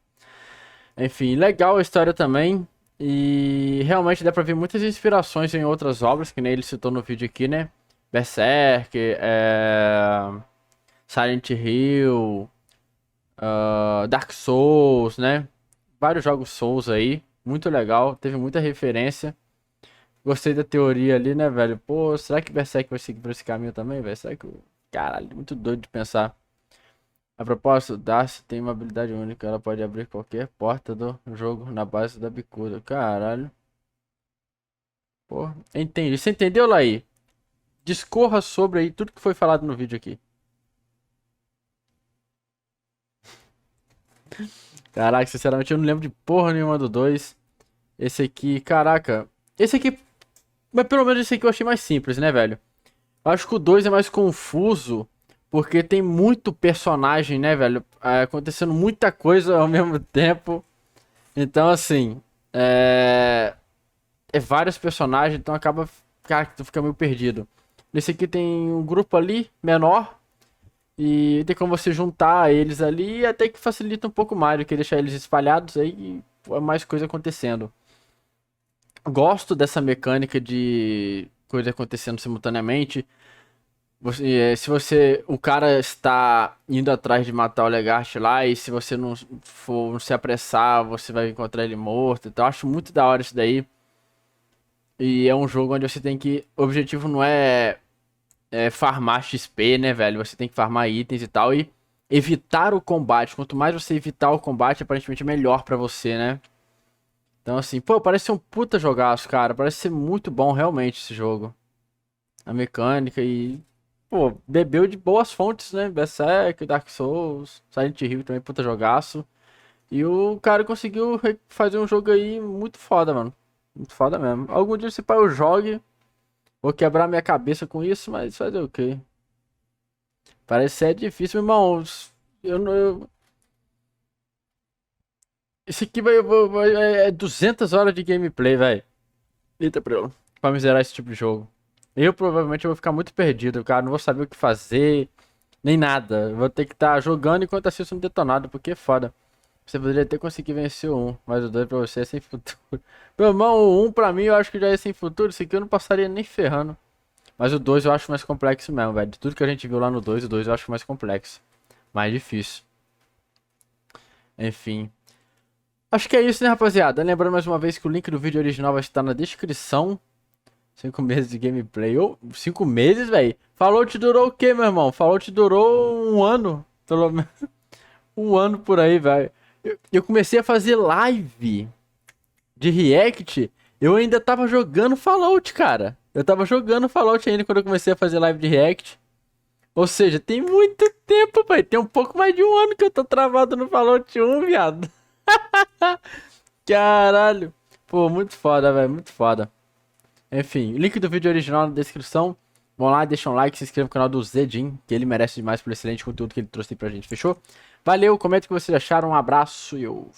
Enfim, legal a história também, e realmente dá pra ver muitas inspirações em outras obras, que nem ele citou no vídeo aqui, né, Berserk, Silent Hill, Dark Souls, né, vários jogos Souls aí, muito legal, teve muita referência. Gostei da teoria ali, né, velho? Pô, será que Berserk vai seguir por esse caminho também, velho? Será que. Caralho, muito doido de pensar. A propósito, Darcy tem uma habilidade única. Ela pode abrir qualquer porta do jogo na base da bicuda. Caralho. Pô, entendi. Você entendeu, Laí? Discorra sobre aí tudo que foi falado no vídeo aqui. Caraca, sinceramente eu não lembro de porra nenhuma do 2. Esse aqui, caraca. Esse aqui. Mas pelo menos esse aqui eu achei mais simples, né, velho? Eu acho que o 2 é mais confuso Porque tem muito personagem, né, velho? Acontecendo muita coisa ao mesmo tempo. Então, assim, é vários personagens, então acaba, cara, que tu fica meio perdido. Nesse aqui tem um grupo ali, menor, e tem como você juntar eles ali, e até que facilita um pouco mais do que deixar eles espalhados aí e é mais coisa acontecendo. Gosto dessa mecânica de coisa acontecendo simultaneamente. Se você, o cara está indo atrás de matar o Legarth lá, e se você não for se apressar, você vai encontrar ele morto. Então, eu acho muito da hora isso daí. E é um jogo onde você tem que. O objetivo não é farmar XP, né, velho? Você tem que farmar itens e tal. E evitar o combate. Quanto mais você evitar o combate, aparentemente é melhor pra você, né? Então, assim, pô, parece ser um puta jogaço, cara. Parece ser muito bom realmente esse jogo. A mecânica e. Pô, bebeu de boas fontes, né? Berserk, Dark Souls, Silent Hill também, puta jogaço. E o cara conseguiu fazer um jogo aí muito foda, mano. Muito foda mesmo. Algum dia se pá eu jogue. Vou quebrar minha cabeça com isso, mas fazer o quê? Parece ser difícil, meu irmão. Eu não. Esse aqui é 200 horas de gameplay, velho. Eita, pra me zerar esse tipo de jogo. Eu provavelmente vou ficar muito perdido, cara. Não vou saber o que fazer, nem nada. Eu vou ter que estar jogando enquanto assisto um detonado, porque é foda. Você poderia até conseguir vencer o 1, mas o 2 pra você é sem futuro. Meu irmão, o 1 pra mim eu acho que já é sem futuro. Esse aqui eu não passaria nem ferrando. Mas o 2 eu acho mais complexo mesmo, velho. De tudo que a gente viu lá no 2, o 2 eu acho mais complexo. Mais difícil. Enfim. Acho que é isso, né, rapaziada? Lembrando mais uma vez que o link do vídeo original vai estar na descrição. 5 meses de gameplay. 5 meses, velho? Fallout durou o quê, meu irmão? Fallout durou um ano. Pelo menos um ano por aí, velho. Eu comecei a fazer live de React. Eu ainda tava jogando Fallout, cara. Eu tava jogando Fallout ainda quando eu comecei a fazer live de React. Ou seja, tem muito tempo, pai. Tem um pouco mais de um ano que eu tô travado no Fallout 1, viado. Caralho. Pô, muito foda, velho. Muito foda. Enfim, link do vídeo original na descrição. Vão lá, deixa um like, se inscreva no canal do Zedin, que ele merece demais pelo excelente conteúdo que ele trouxe aí pra gente, fechou? Valeu, comenta o que vocês acharam, um abraço e eu